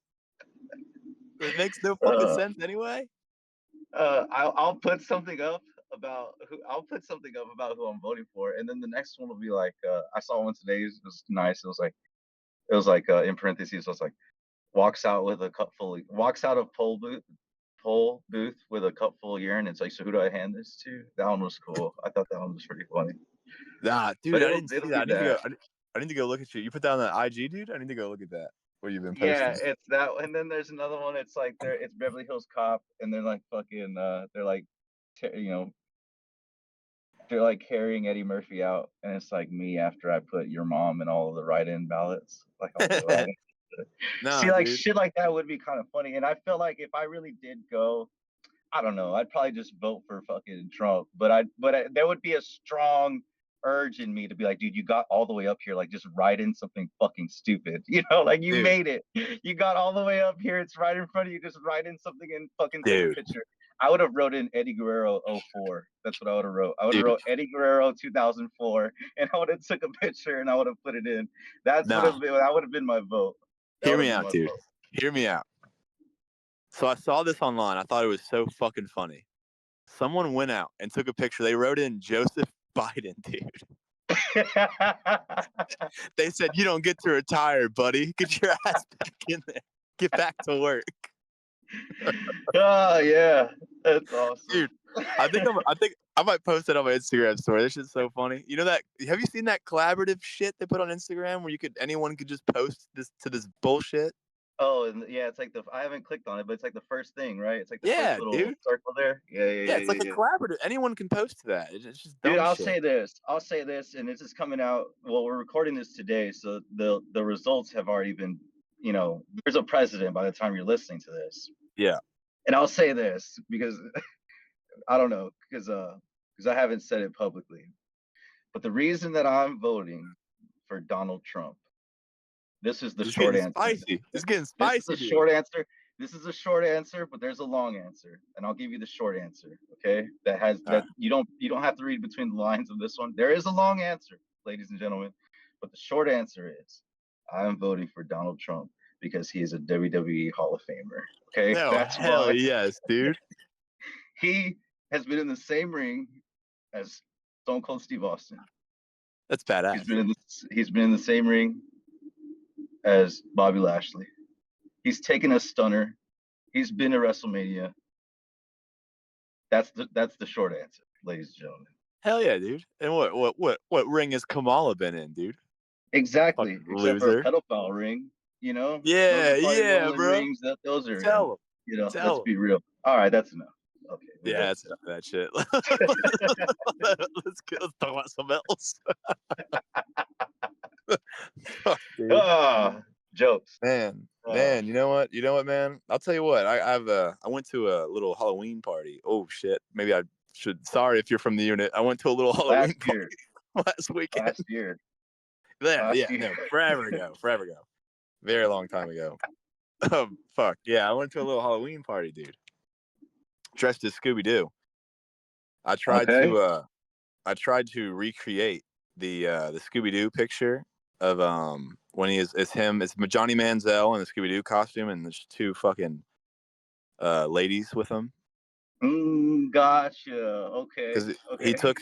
It makes no fucking Uh, sense anyway. I'll put something up about who I'll put something up about who I'm voting for, and then the next one will be like I saw one today. It was nice. It was like in parentheses. It was like walks out with a cup full. Walks out of poll booth with a cup full of urine. It's like, so who do I hand this to? That one was cool. I thought that one was pretty funny. Nah, dude, But I didn't see it'll that. be I need to go. that. I need to go look at you. You put that on the IG, dude. I need to go look at that. What you've been Yeah, posting. it's that, and then there's another one. It's like it's Beverly Hills Cop, and they're like fucking, they're like, you know, they're like carrying Eddie Murphy out, and it's like me after I put your mom in all of the write-in ballots, like all the write-in. See, Nah, like dude. shit like that would be kind of funny, and I feel like if I really did go, I don't know. I'd probably just vote for fucking Trump, there would be a strong urge in me to be like, dude, you got all the way up here, like just write in something fucking stupid, like you Dude. made it, you got all the way up here, it's right in front of you, just write in something and fucking take a Dude. picture. I would have wrote in Eddie Guerrero 04. That's what I would have wrote. I would have Dude. wrote Eddie Guerrero 2004, and I would have took a picture and I would have put it in. That Nah. would have been my vote. That Hear would have me been out, my dude. vote. Hear me out. So I saw this online. I thought it was so fucking funny. Someone went out and took a picture. They wrote in Joseph Biden, dude. They said, "You don't get to retire, buddy. Get your ass back in there. Get back to work." Oh yeah, that's awesome, Dude, I think I might post it on my Instagram story. This shit's so funny. You know that? Have you seen that collaborative shit they put on Instagram where anyone could just post this bullshit? Oh, and yeah, it's like I haven't clicked on it, but it's like the first thing, right? It's like the first Yeah, little dude. circle there. Yeah, yeah, Yeah, yeah, it's like yeah, a yeah. collaborative. Anyone can post to that. It's just Dude, dumb shit. I'll say this, and this is coming out. Well, we're recording this today, so the results have already been. There's a president by the time you're listening to this. Yeah. And I'll say this because I don't know, because I haven't said it publicly, but the reason that I'm voting for Donald Trump. This is the It's short getting answer. spicy. It's getting This is a spicy, dude. short answer. This is a short answer, but there's a long answer, and I'll give you the short answer. Okay, All right. you don't have to read between the lines of this one. There is a long answer, ladies and gentlemen, but the short answer is I am voting for Donald Trump because he is a WWE Hall of Famer. Okay, Oh, that's hell why. yes, dude. He has been in the same ring as Stone Cold Steve Austin. That's badass. He's been in the same ring as Bobby Lashley. He's taken a stunner. He's been to WrestleMania. That's the short answer, ladies and gentlemen. Hell yeah, dude. And what ring has Kamala been in, dude? Exactly. Fucking Except for a loser. pedophile ring, those Yeah, are probably the yeah, only bro. rings that those are in. Tell him. Let's Tell him. be real. All right, that's enough. Okay, we're Yeah, done. that's enough of that shit. Let's talk about something else. Fuck, dude. Jokes. Man, you know what? Man? I'll tell you what. I went to a little Halloween party. Oh shit. Maybe I should. Sorry if you're from the unit. I went to a little Halloween Last year. party last weekend. Last year. Yeah, no, forever ago. Very long time ago. Fuck yeah, I went to a little Halloween party, dude. Dressed as Scooby Doo. I tried Okay. to recreate the Scooby Doo picture of when it's him, it's Johnny Manziel in the Scooby Doo costume, and there's two fucking ladies with him. Gotcha. Okay. Because he took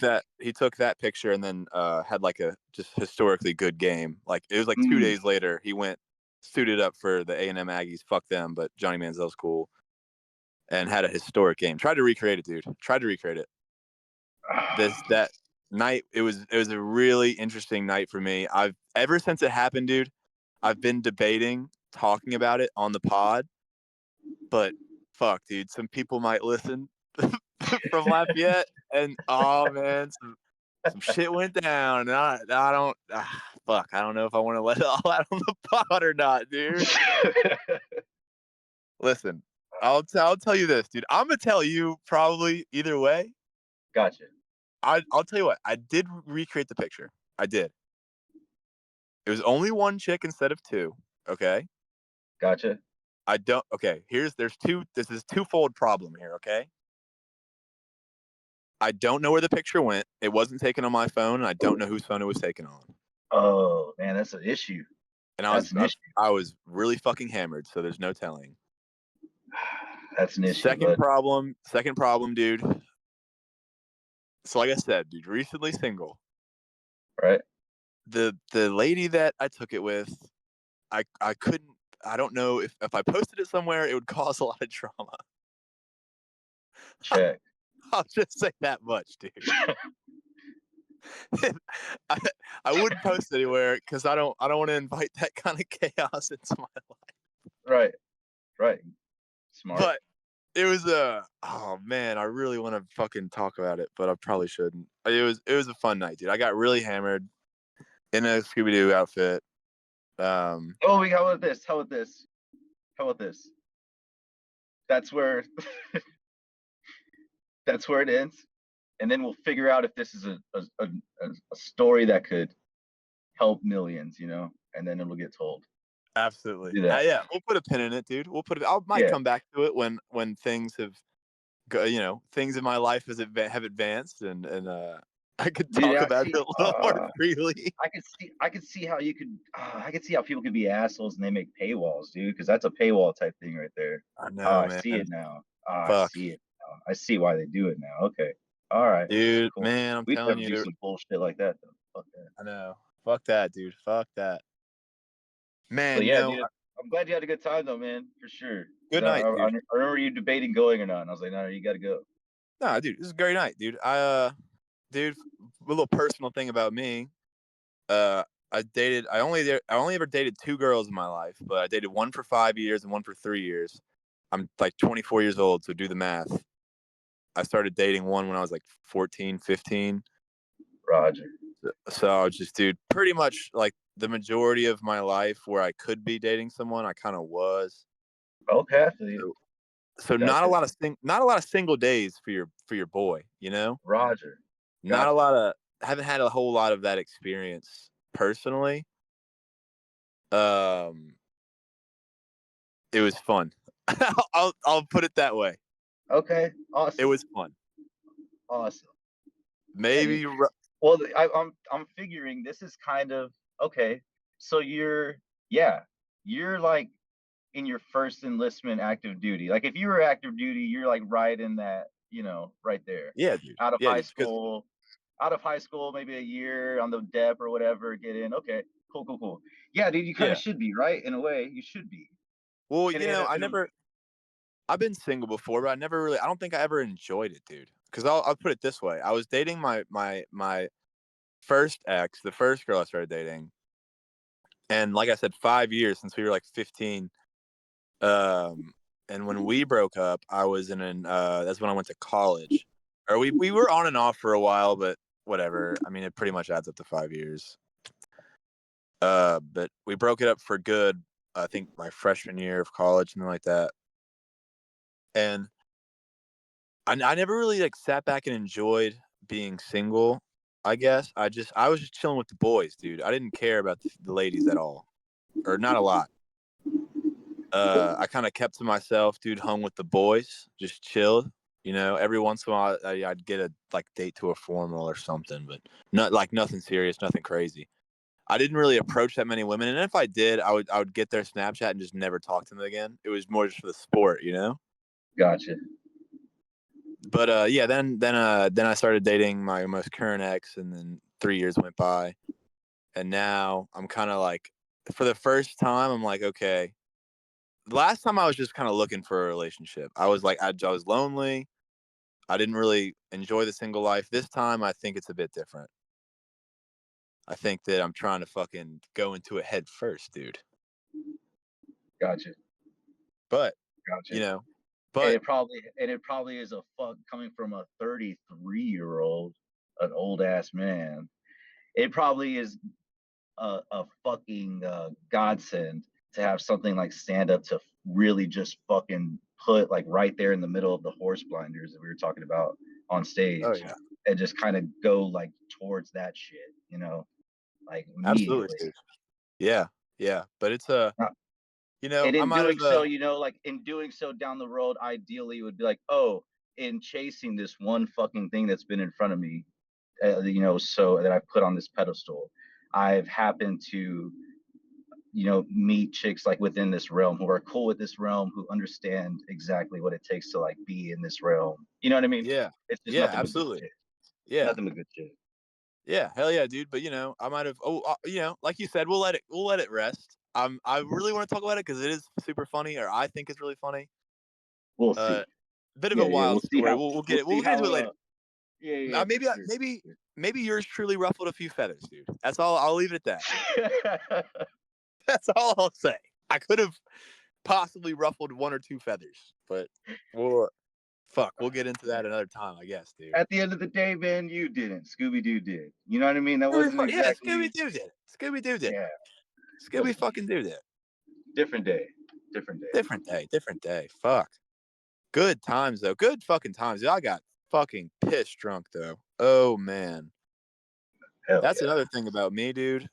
that picture and then had like a just historically good game. Like it was like 2 days later, he went suited up for the A&M Aggies. Fuck them, but Johnny Manziel's cool, and had a historic game. Tried to recreate it, dude. That night, it was a really interesting night for me. I've ever since it happened, dude. I've been debating talking about it on the pod, but fuck, dude, some people might listen from Lafayette, and oh man, some shit went down, and I don't fuck, I don't know if I want to let it all out on the pod or not, dude. Listen, I'll tell you this, dude. I'm gonna tell you probably either way. Gotcha. I'll tell you what. I did recreate the picture. I did. It was only one chick instead of two. Okay. Gotcha. I don't. Okay. There's two. This is twofold problem here. Okay. I don't know where the picture went. It wasn't taken on my phone, and I don't know whose phone it was taken on. Oh man, that's an issue. And That's an issue. I was really fucking hammered, so there's no telling. That's an issue. Second problem, dude. So like I said, dude, recently single. Right. The lady that I took it with, I couldn't. I don't know if I posted it somewhere, it would cause a lot of drama. Check. I'll just say that much, dude. I, I wouldn't post anywhere because I don't want to invite that kind of chaos into my life. Right. Right. Smart. But it was a oh man, I really want to fucking talk about it, but I probably shouldn't. It was a fun night, dude. I got really hammered in a Scooby Doo outfit. Oh, how about this? How about this? How about this? That's where that's where it ends, and then we'll figure out if this is a story that could help millions, and then it'll get told. Absolutely. Do that. Yeah, we'll put a pin in it, dude. We'll put it. I might Yeah. come back to it when things have, things in my life have advanced, and I could Dude, talk I about it see. a little more freely. I could see how you could. I could see how people could be assholes and they make paywalls, dude, because that's a paywall type thing right there. I Oh, know, I man. see it now. Oh, I Fuck, see it now. I see why they do it now. Okay. All right. dude, Cool. man. I'm We'd telling never you, do some bullshit like that though. Fuck that. I know. Fuck that, dude. Fuck that, But man. yeah, dude, I'm glad you had a good time though, man, for sure. Because Good I, night, I, dude. I remember you debating going or not, and I was like, no, you got to go. No, dude, this is a great night, dude. Dude, a little personal thing about me. Uh, I only ever dated two girls in my life, but I dated one for 5 years and one for 3 years. I'm like 24 years old, so do the math. I started dating one when I was like 14, 15. Roger. So I was just, dude, pretty much like the majority of my life where I could be dating someone, I kind of was. Okay, I feel you. So, so not a Gotcha. lot of not a lot of single days for your boy, Roger. Not a Gotcha. lot of haven't had a whole lot of that experience personally. Um, it was fun. I'll put it that way. Okay. It Awesome. was fun. Awesome. Yeah, dude. Maybe Well, I'm figuring this is kind of okay. So yeah, you're like in your first enlistment active duty. Like if you were active duty, you're like right in that, right there. yeah, dude. Out of Yeah, high dude. Because school, maybe a year on the dep or whatever, get in. Okay, cool, cool, cool. Yeah, dude, you kind of yeah. should be, right? In a way, you should be. Well, In, in, a, in a, I've been single before, but I don't think I ever enjoyed it, dude. Because I'll put it this way: I was dating my first ex, the first girl I started dating, and like I said, 5 years since we were like 15. Um, and when we broke up, I was that's when I went to college, or we were on and off for a while, but whatever. I mean, it pretty much adds up to 5 years. But we broke it up for good. I think my freshman year of college, something like that. And I never really like sat back and enjoyed being single. I guess I was just chilling with the boys, dude. I didn't care about the ladies at all, or not a lot. I kind of kept to myself, dude. Hung with the boys, just chilled. Every once in a while, I'd get a like date to a formal or something, but not like nothing serious, nothing crazy. I didn't really approach that many women, and if I did, I would get their Snapchat and just never talk to them again. It was more just for the sport. Gotcha. But yeah, then I started dating my most current ex, and then 3 years went by, and now I'm kind of like, for the first time, I'm like, okay. Last time I was just kind of looking for a relationship. I was like, I was lonely. I didn't really enjoy the single life. This time, I think it's a bit different. I think that I'm trying to fucking go into it head first, dude. Gotcha. But Gotcha. you know, And but it probably is a fuck coming from a 33-year-old, an old ass man. It probably is a fucking godsend to have something like stand up to really just fucking put like right there in the middle of the horse blinders that we were talking about on oh stage, yeah, and just kind of go like towards that shit, like absolutely, immediately. dude. Yeah, yeah. But it's a, Uh, And I in might doing have so, like in doing so down the road, ideally it would be like, oh, in chasing this one fucking thing that's been in front of me, so that I put on this pedestal, I've happened to, meet chicks like within this realm who are cool with this realm, who understand exactly what it takes to like be in this realm. You know what I mean? yeah, It's just yeah, nothing but good absolutely. shit. Yeah. Nothing but good shit. Yeah, hell yeah, dude. But I might have. Like you said, we'll let it rest. I really want to talk about it because it is super funny, or I think it's really funny. We'll Uh, see. bit of a Yeah, yeah. wild story. We'll get it. See We'll get into how. it later. Yeah, yeah, for Maybe sure. maybe yours truly ruffled a few feathers, dude. That's all. I'll leave it at that. That's all I'll say. I could have possibly ruffled one or two feathers, but we'll we'll get into that another time, I guess, dude. At the end of the day, man, you didn't. Scooby Doo did. You know what I mean? That wasn't Yeah, exactly. Scooby Doo did. Scooby Doo did. Yeah, Scooby wasn't fucking you. Doo did. Different day. Different day. Different day. Different day. Fuck. Good times though. Good fucking times. I got fucking pissed drunk though. Oh man. Hell That's yeah. another thing about me, dude.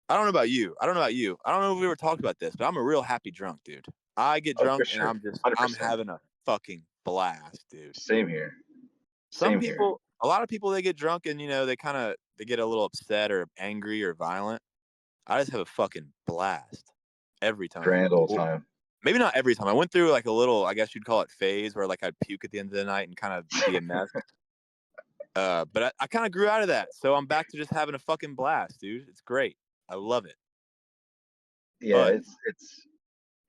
I don't know about you. I don't know if we ever talked about this, but I'm a real happy drunk, dude. I get Oh, for drunk and sure. I'm 100%. having a fucking blast, dude. Same here. Some Same here. people, a lot of people, they get drunk and they get a little upset or angry or violent. I just have a fucking blast every time. Grand old Well, time. maybe not every time. I went through like a little, I guess you'd call it phase, where like I'd puke at the end of the night and kind of be a mess. But I kind of grew out of that, so I'm back to just having a fucking blast, dude. It's great. I love it. Yeah, But it's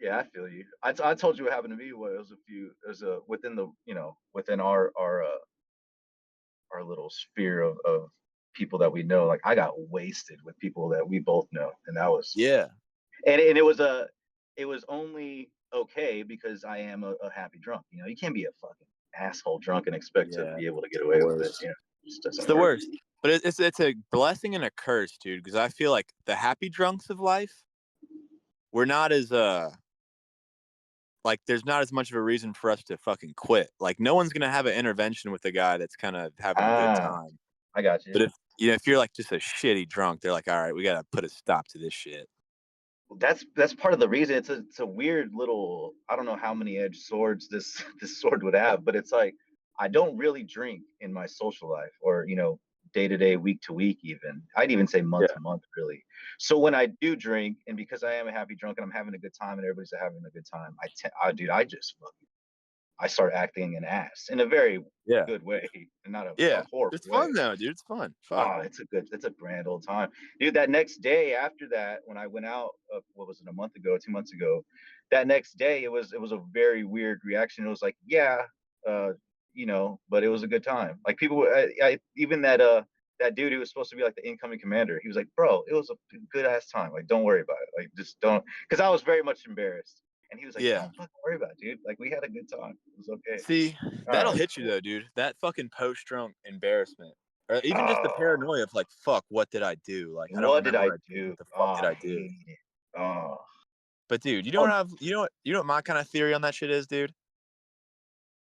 yeah, I feel you. I told you what happened to me. What it was a few. It was a within the within our little sphere of people that we know. Like I got wasted with people that we both know, and that was yeah, and it was only okay because I am a happy drunk. You know, you can't be a fucking asshole drunk and expect to yeah, be able to get it's the away with it. worst. You know, it just It's doesn't the work. worst. But it's a blessing and a curse, dude. Because I feel like the happy drunks of life, we're not as like there's not as much of a reason for us to fucking quit. Like no one's gonna have an intervention with the guy that's kind of having a good Ah, time. I got you. But if you're like just a shitty drunk, they're like, all right, we gotta put a stop to this shit. That's part of the reason. It's a weird little. I don't know how many edged swords this this sword would have, but it's like I don't really drink in my social life, or day to day, week to week, even. I'd even say month Yeah, to month, really. So when I do drink, and because I am a happy drunk and I'm having a good time and everybody's having a good time, dude, I just I start acting an ass in a very yeah, good way, and not a yeah. horrible It's way. fun though, dude. It's fun. Fuck. Oh, it's a grand old time, dude. That next day after that, when I went out, what was it, a month ago, 2 months ago, that next day it was a very weird reaction. It was like, yeah, uh, but it was a good time. Like people, even that dude who was supposed to be like the incoming commander, he was like, bro, it was a good ass time. Like, don't worry about it. Like, just don't, because I was very much embarrassed, and he was like, Yeah. don't fucking worry about it, dude. Like, we had a good time. It was okay. See, All that'll right, hit you cool. though, dude. That fucking post drunk embarrassment. Or even just the Oh, paranoia of like, fuck, what did I do? Like, I don't what did remember I what I did. do? What the Oh, fuck did I I do? hate it. Oh, But dude, oh, you know what my kind of theory on that shit is, dude?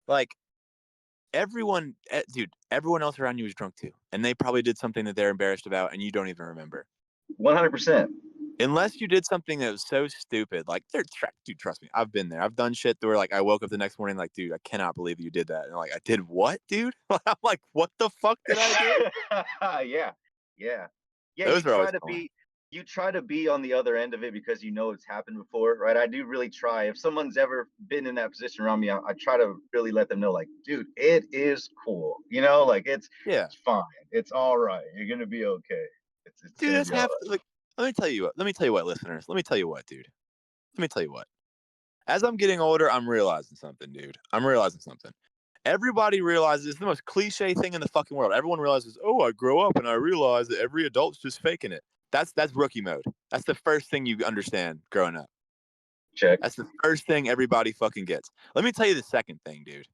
Like everyone else around you was drunk too. And they probably did something that they're embarrassed about and you don't even remember. 100%. Unless you did something that was so stupid, like dude, trust me, I've been there. I've done shit where like I woke up the next morning like, dude, I cannot believe you did that. And like, I did what, dude? I'm like, what the fuck did I do? Yeah, yeah, yeah. Those are always fun. You try to be on the other end of it because you know it's happened before, right? I do really try. If someone's ever been in that position around me, I try to really let them know, like, dude, it is cool. Like Yeah, it's fine. It's all right. You're gonna be okay. It's dude, gonna that's be all half. right. Like, let me tell you what. Let me tell you what, listeners. Let me tell you what, dude. Let me tell you what. As I'm getting older, I'm realizing something, dude. I'm realizing something. Everybody realizes it's the most cliche thing in the fucking world. Everyone realizes, oh, I grow up and I realize that every adult's just faking it. That's rookie mode. That's the first thing you understand growing up. Check. That's the first thing everybody fucking gets. Let me tell you the second thing, dude.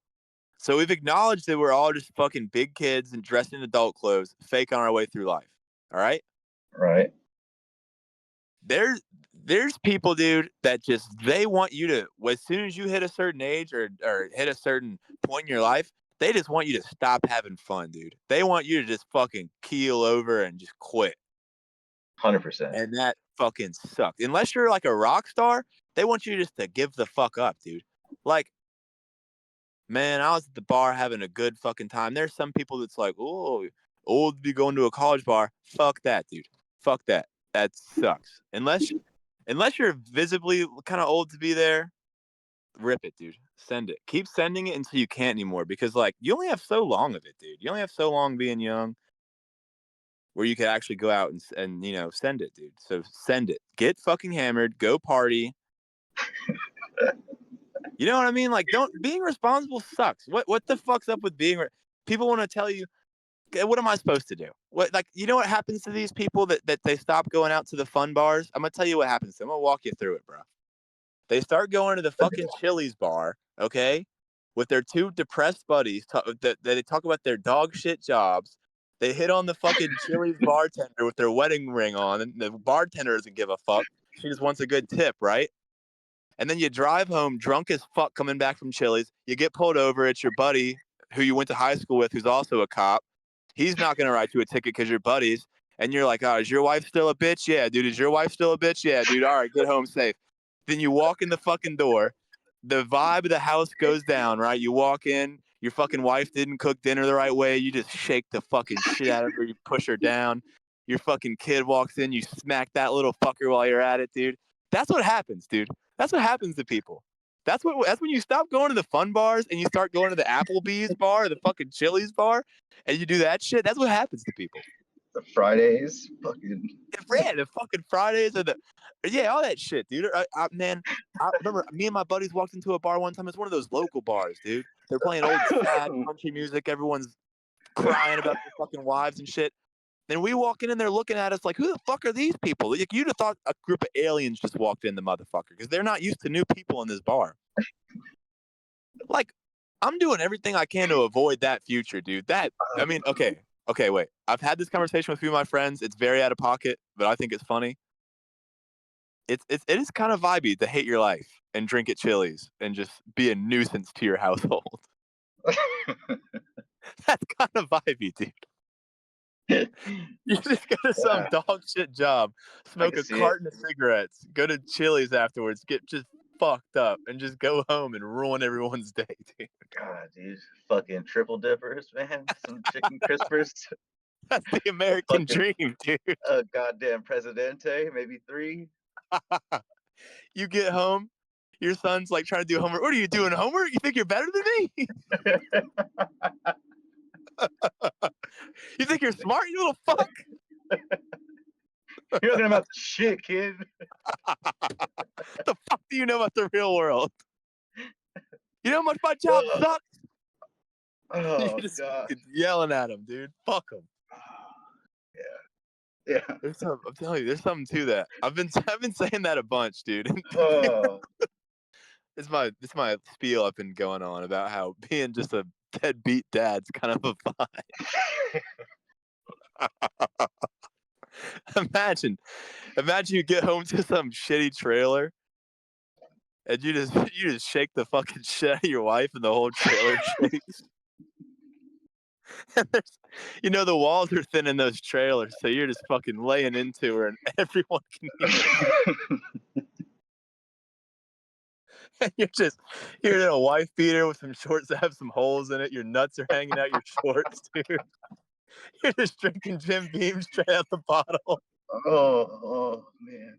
So we've acknowledged that we're all just fucking big kids and dressed in adult clothes, faking our way through life. All right? Right. There's people, dude, that just they want you to as soon as you hit a certain age or hit a certain point in your life, they just want you to stop having fun, dude. They want you to just fucking keel over and just quit. 100%. And that fucking sucks. Unless you're like a rock star, they want you just to give the fuck up, dude. Like, man, I was at the bar having a good fucking time. There's some people that's like, oh, old to be going to a college bar. Fuck that, dude. Fuck that. That sucks. Unless you're visibly kind of old to be there, rip it, dude. Send it. Keep sending it until you can't anymore because like you only have so long of it, dude. You only have so long being young where you could actually go out and you know send it, dude. So send it. Get fucking hammered. Go party. You know what I mean? Like, don't being responsible sucks. What the fuck's up with being? People want to tell you, okay, what am I supposed to do? What like you know what happens to these people that they stop going out to the fun bars? I'm gonna tell you what happens to them. I'm gonna walk you through it, bro. They start going to the fucking Chili's bar, okay, with their two depressed buddies. They talk about their dog shit jobs. They hit on the fucking Chili's bartender with their wedding ring on, and the bartender doesn't give a fuck. She just wants a good tip, right? And then you drive home drunk as fuck coming back from Chili's. You get pulled over. It's your buddy who you went to high school with, who's also a cop. He's not going to write you a ticket because you're buddies. And you're like, oh, is your wife still a bitch? Yeah, dude. Is your wife still a bitch? Yeah, dude. All right, get home safe. Then you walk in the fucking door. The vibe of the house goes down, right? You walk in. Your fucking wife didn't cook dinner the right way. You just shake the fucking shit out of her. You push her down. Your fucking kid walks in. You smack that little fucker while you're at it, dude. That's what happens, dude. That's what happens to people. That's when you stop going to the fun bars and you start going to the Applebee's bar or the fucking Chili's bar and you do that shit. That's what happens to people. The Fridays, fucking Yeah, the fucking Fridays or all that shit, dude. Man, I remember me and my buddies walked into a bar one time. It's one of those local bars, dude. They're playing old sad country music. Everyone's crying about their fucking wives and shit. Then we walk in and they're looking at us like, who the fuck are these people? Like, you'd have thought a group of aliens just walked in the motherfucker because they're not used to new people in this bar. Like, I'm doing everything I can to avoid that future, dude. Okay, wait. I've had this conversation with a few of my friends. It's very out of pocket, but I think it's funny. It is kind of vibey to hate your life and drink at Chili's and just be a nuisance to your household. That's kind of vibey, dude. You just go to some dog shit job, smoke a carton of cigarettes, go to Chili's afterwards, get just fucked up, and just go home and ruin everyone's day, dude. God, dude, fucking triple dippers, man. Some chicken crispers. That's the American dream, dude. A goddamn Presidente, maybe 3. You get home, your son's like trying to do homework. What are you doing, homework? You think you're better than me? You think you're smart, you little fuck? You're looking about shit, kid. The fuck do you know about the real world? You know how much my job sucks? Oh, You're just yelling at him, dude. Fuck him. Yeah. I'm telling you, there's something to that. I've been saying that a bunch, dude. Oh. It's my spiel I've been going on about how being just a deadbeat dad's kind of a vibe. Imagine you get home to some shitty trailer and you just shake the fucking shit out of your wife and the whole trailer shakes. And the walls are thin in those trailers, so you're just fucking laying into her and everyone can hear. And you're in a wife beater with some shorts that have some holes in it. Your nuts are hanging out your shorts, dude. You're just drinking Jim Beam straight out the bottle. Oh man.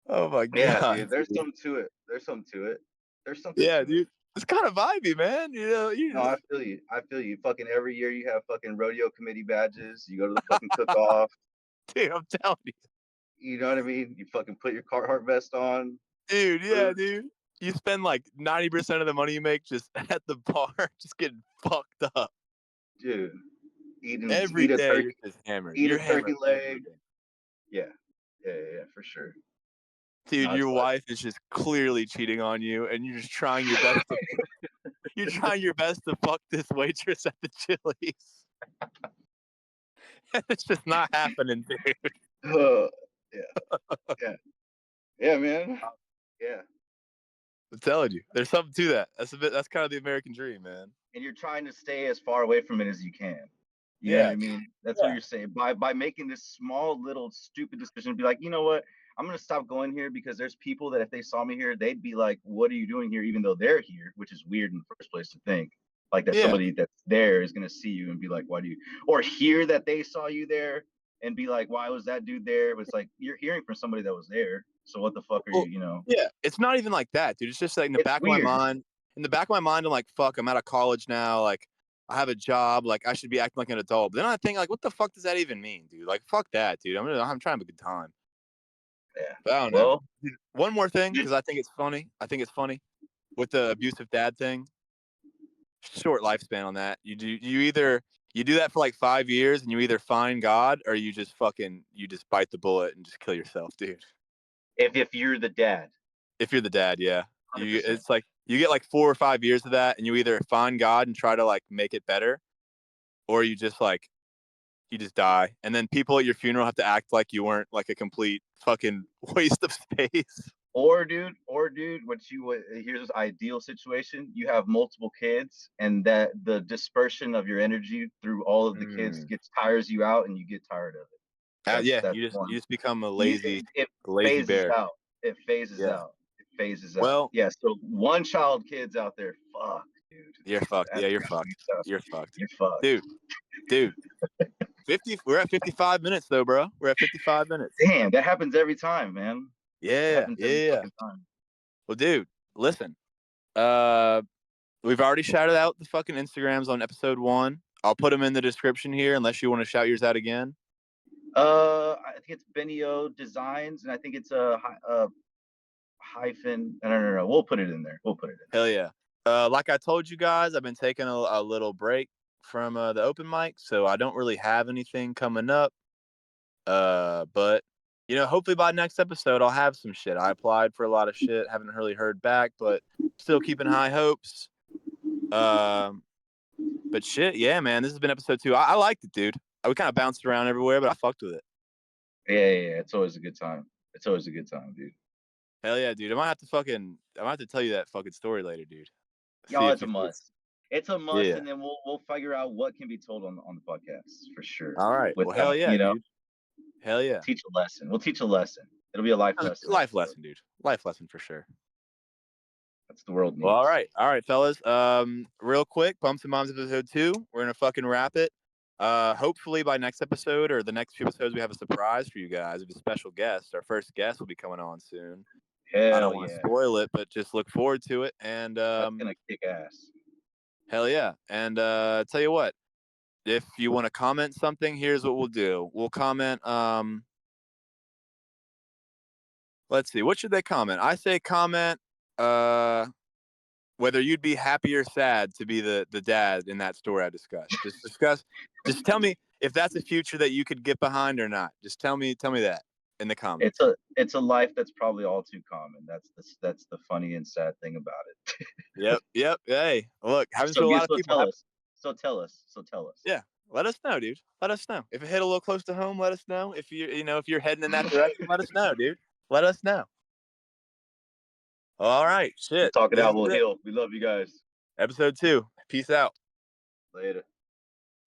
Oh my god. Yeah, dude. There's something to it. There's something. Yeah, dude. It's kind of vibey, man. No, I feel you. Fucking every year you have fucking rodeo committee badges. You go to the fucking cook-off. Dude, I'm telling you. You know what I mean? You fucking put your Carhartt vest on. Dude, yeah, dude. You spend like 90% of the money you make just at the bar, just getting fucked up. Dude, eat a day, you're just hammered. Eat you're a turkey leg. Yeah, for sure. Dude, your wife is just clearly cheating on you, and you're just trying your best to you're trying your best to fuck this waitress at the Chili's. It's just not happening, dude. Yeah, man. Yeah. I'm telling you, there's something to that. That's kind of the American dream, man. And you're trying to stay as far away from it as you can. You know what I mean? That's what you're saying. By making this small little stupid decision, be like, you know what? I'm gonna stop going here because there's people that if they saw me here, they'd be like, "What are you doing here?" Even though they're here, which is weird in the first place to think. Like that somebody that's there is gonna see you and be like, "Why do you?" Or hear that they saw you there and be like, "Why was that dude there?" But it's like you're hearing from somebody that was there. So what the fuck are Well, you, you know? yeah, it's not even like that, dude. It's just like in the It's back of my weird. mind. In the back of my mind, I'm like, fuck, I'm out of college now. Like, I have a job. Like, I should be acting like an adult. But then I think, like, what the fuck does that even mean, dude? Like, fuck that, dude. I'm trying to have a good time. Yeah. But I don't know. Well, One more thing, because I think it's funny. I think it's funny with the abusive dad thing. Short lifespan on that. You do that for like 5 years, and you either find God or you just bite the bullet and just kill yourself, dude. if you're the dad, If you're the dad, yeah. 100%. It's like you get like 4 or 5 years of that, and you either find God and try to like make it better, or you just die, and then people at your funeral have to act like you weren't like a complete fucking waste of space. Here's this ideal situation. You have multiple kids, and that the dispersion of your energy through all of the kids Mm. tires you out, and you get tired of it. Yeah, That's you one. just become a You, lazy it lazy phases bear. out. It phases Yeah. out. It phases out. Well, Yeah. So one child kids out there, fuck, dude. you're fucked. That's Yeah, you're gonna be fucked. tough. You're fucked, You're fucked. dude. 50. We're at 55 minutes though, bro. We're at 55 minutes. Damn, that happens every time, man. It Yeah, happens yeah, every yeah. fucking time. Well, dude, listen. Uh, we've already shouted out the fucking Instagrams on episode 1. I'll put them in the description here, unless you want to shout yours out again. I think it's Benio Designs, and I think it's a hyphen. No. We'll put it in there. We'll put it in. Hell yeah. Like I told you guys, I've been taking a little break from the open mic, so I don't really have anything coming up. But hopefully by next episode I'll have some shit. I applied for a lot of shit, haven't really heard back, but still keeping high hopes. But shit, yeah, man, this has been episode 2. I liked it, dude. We kind of bounced around everywhere, but I fucked with it. Yeah. It's always a good time. It's always a good time, dude. Hell yeah, dude. I might have to tell you that fucking story later, dude. See Y'all, if it's a you think must. It's a must, yeah. and then we'll figure out what can be told on the podcast for sure. All right. Well, hell Without yeah, dude. Hell yeah. teach a lesson. We'll teach a lesson. It'll be a life lesson. Life lesson, dude. Life lesson for sure. That's the world needs. Well, all right, fellas. Real quick, Bumps and Moms episode 2. We're gonna fucking wrap it. Hopefully by next episode or the next few episodes, we have a surprise for you guys with a special guest. Our first guest will be coming on soon. I don't want to spoil it, but just look forward to it. And that's gonna kick ass. hell yeah! And tell you what, if you want to comment something, here's what we'll do. We'll comment. Let's see. What should they comment? I say comment. Whether you'd be happy or sad to be the dad in that story I discussed. Just tell me if that's a future that you could get behind or not. Just tell me that in the comments. It's a life that's probably all too common. That's the funny and sad thing about it. Yep. Hey, look, happens to a lot of people. So tell us. Yeah. Let us know, dude. Let us know. If it hit a little close to home, let us know. If if you're heading in that direction, let us know, dude. Let us know. All right. Shit. We'll talk it out. We'll heal. We love you guys. Episode 2. Peace out. Later.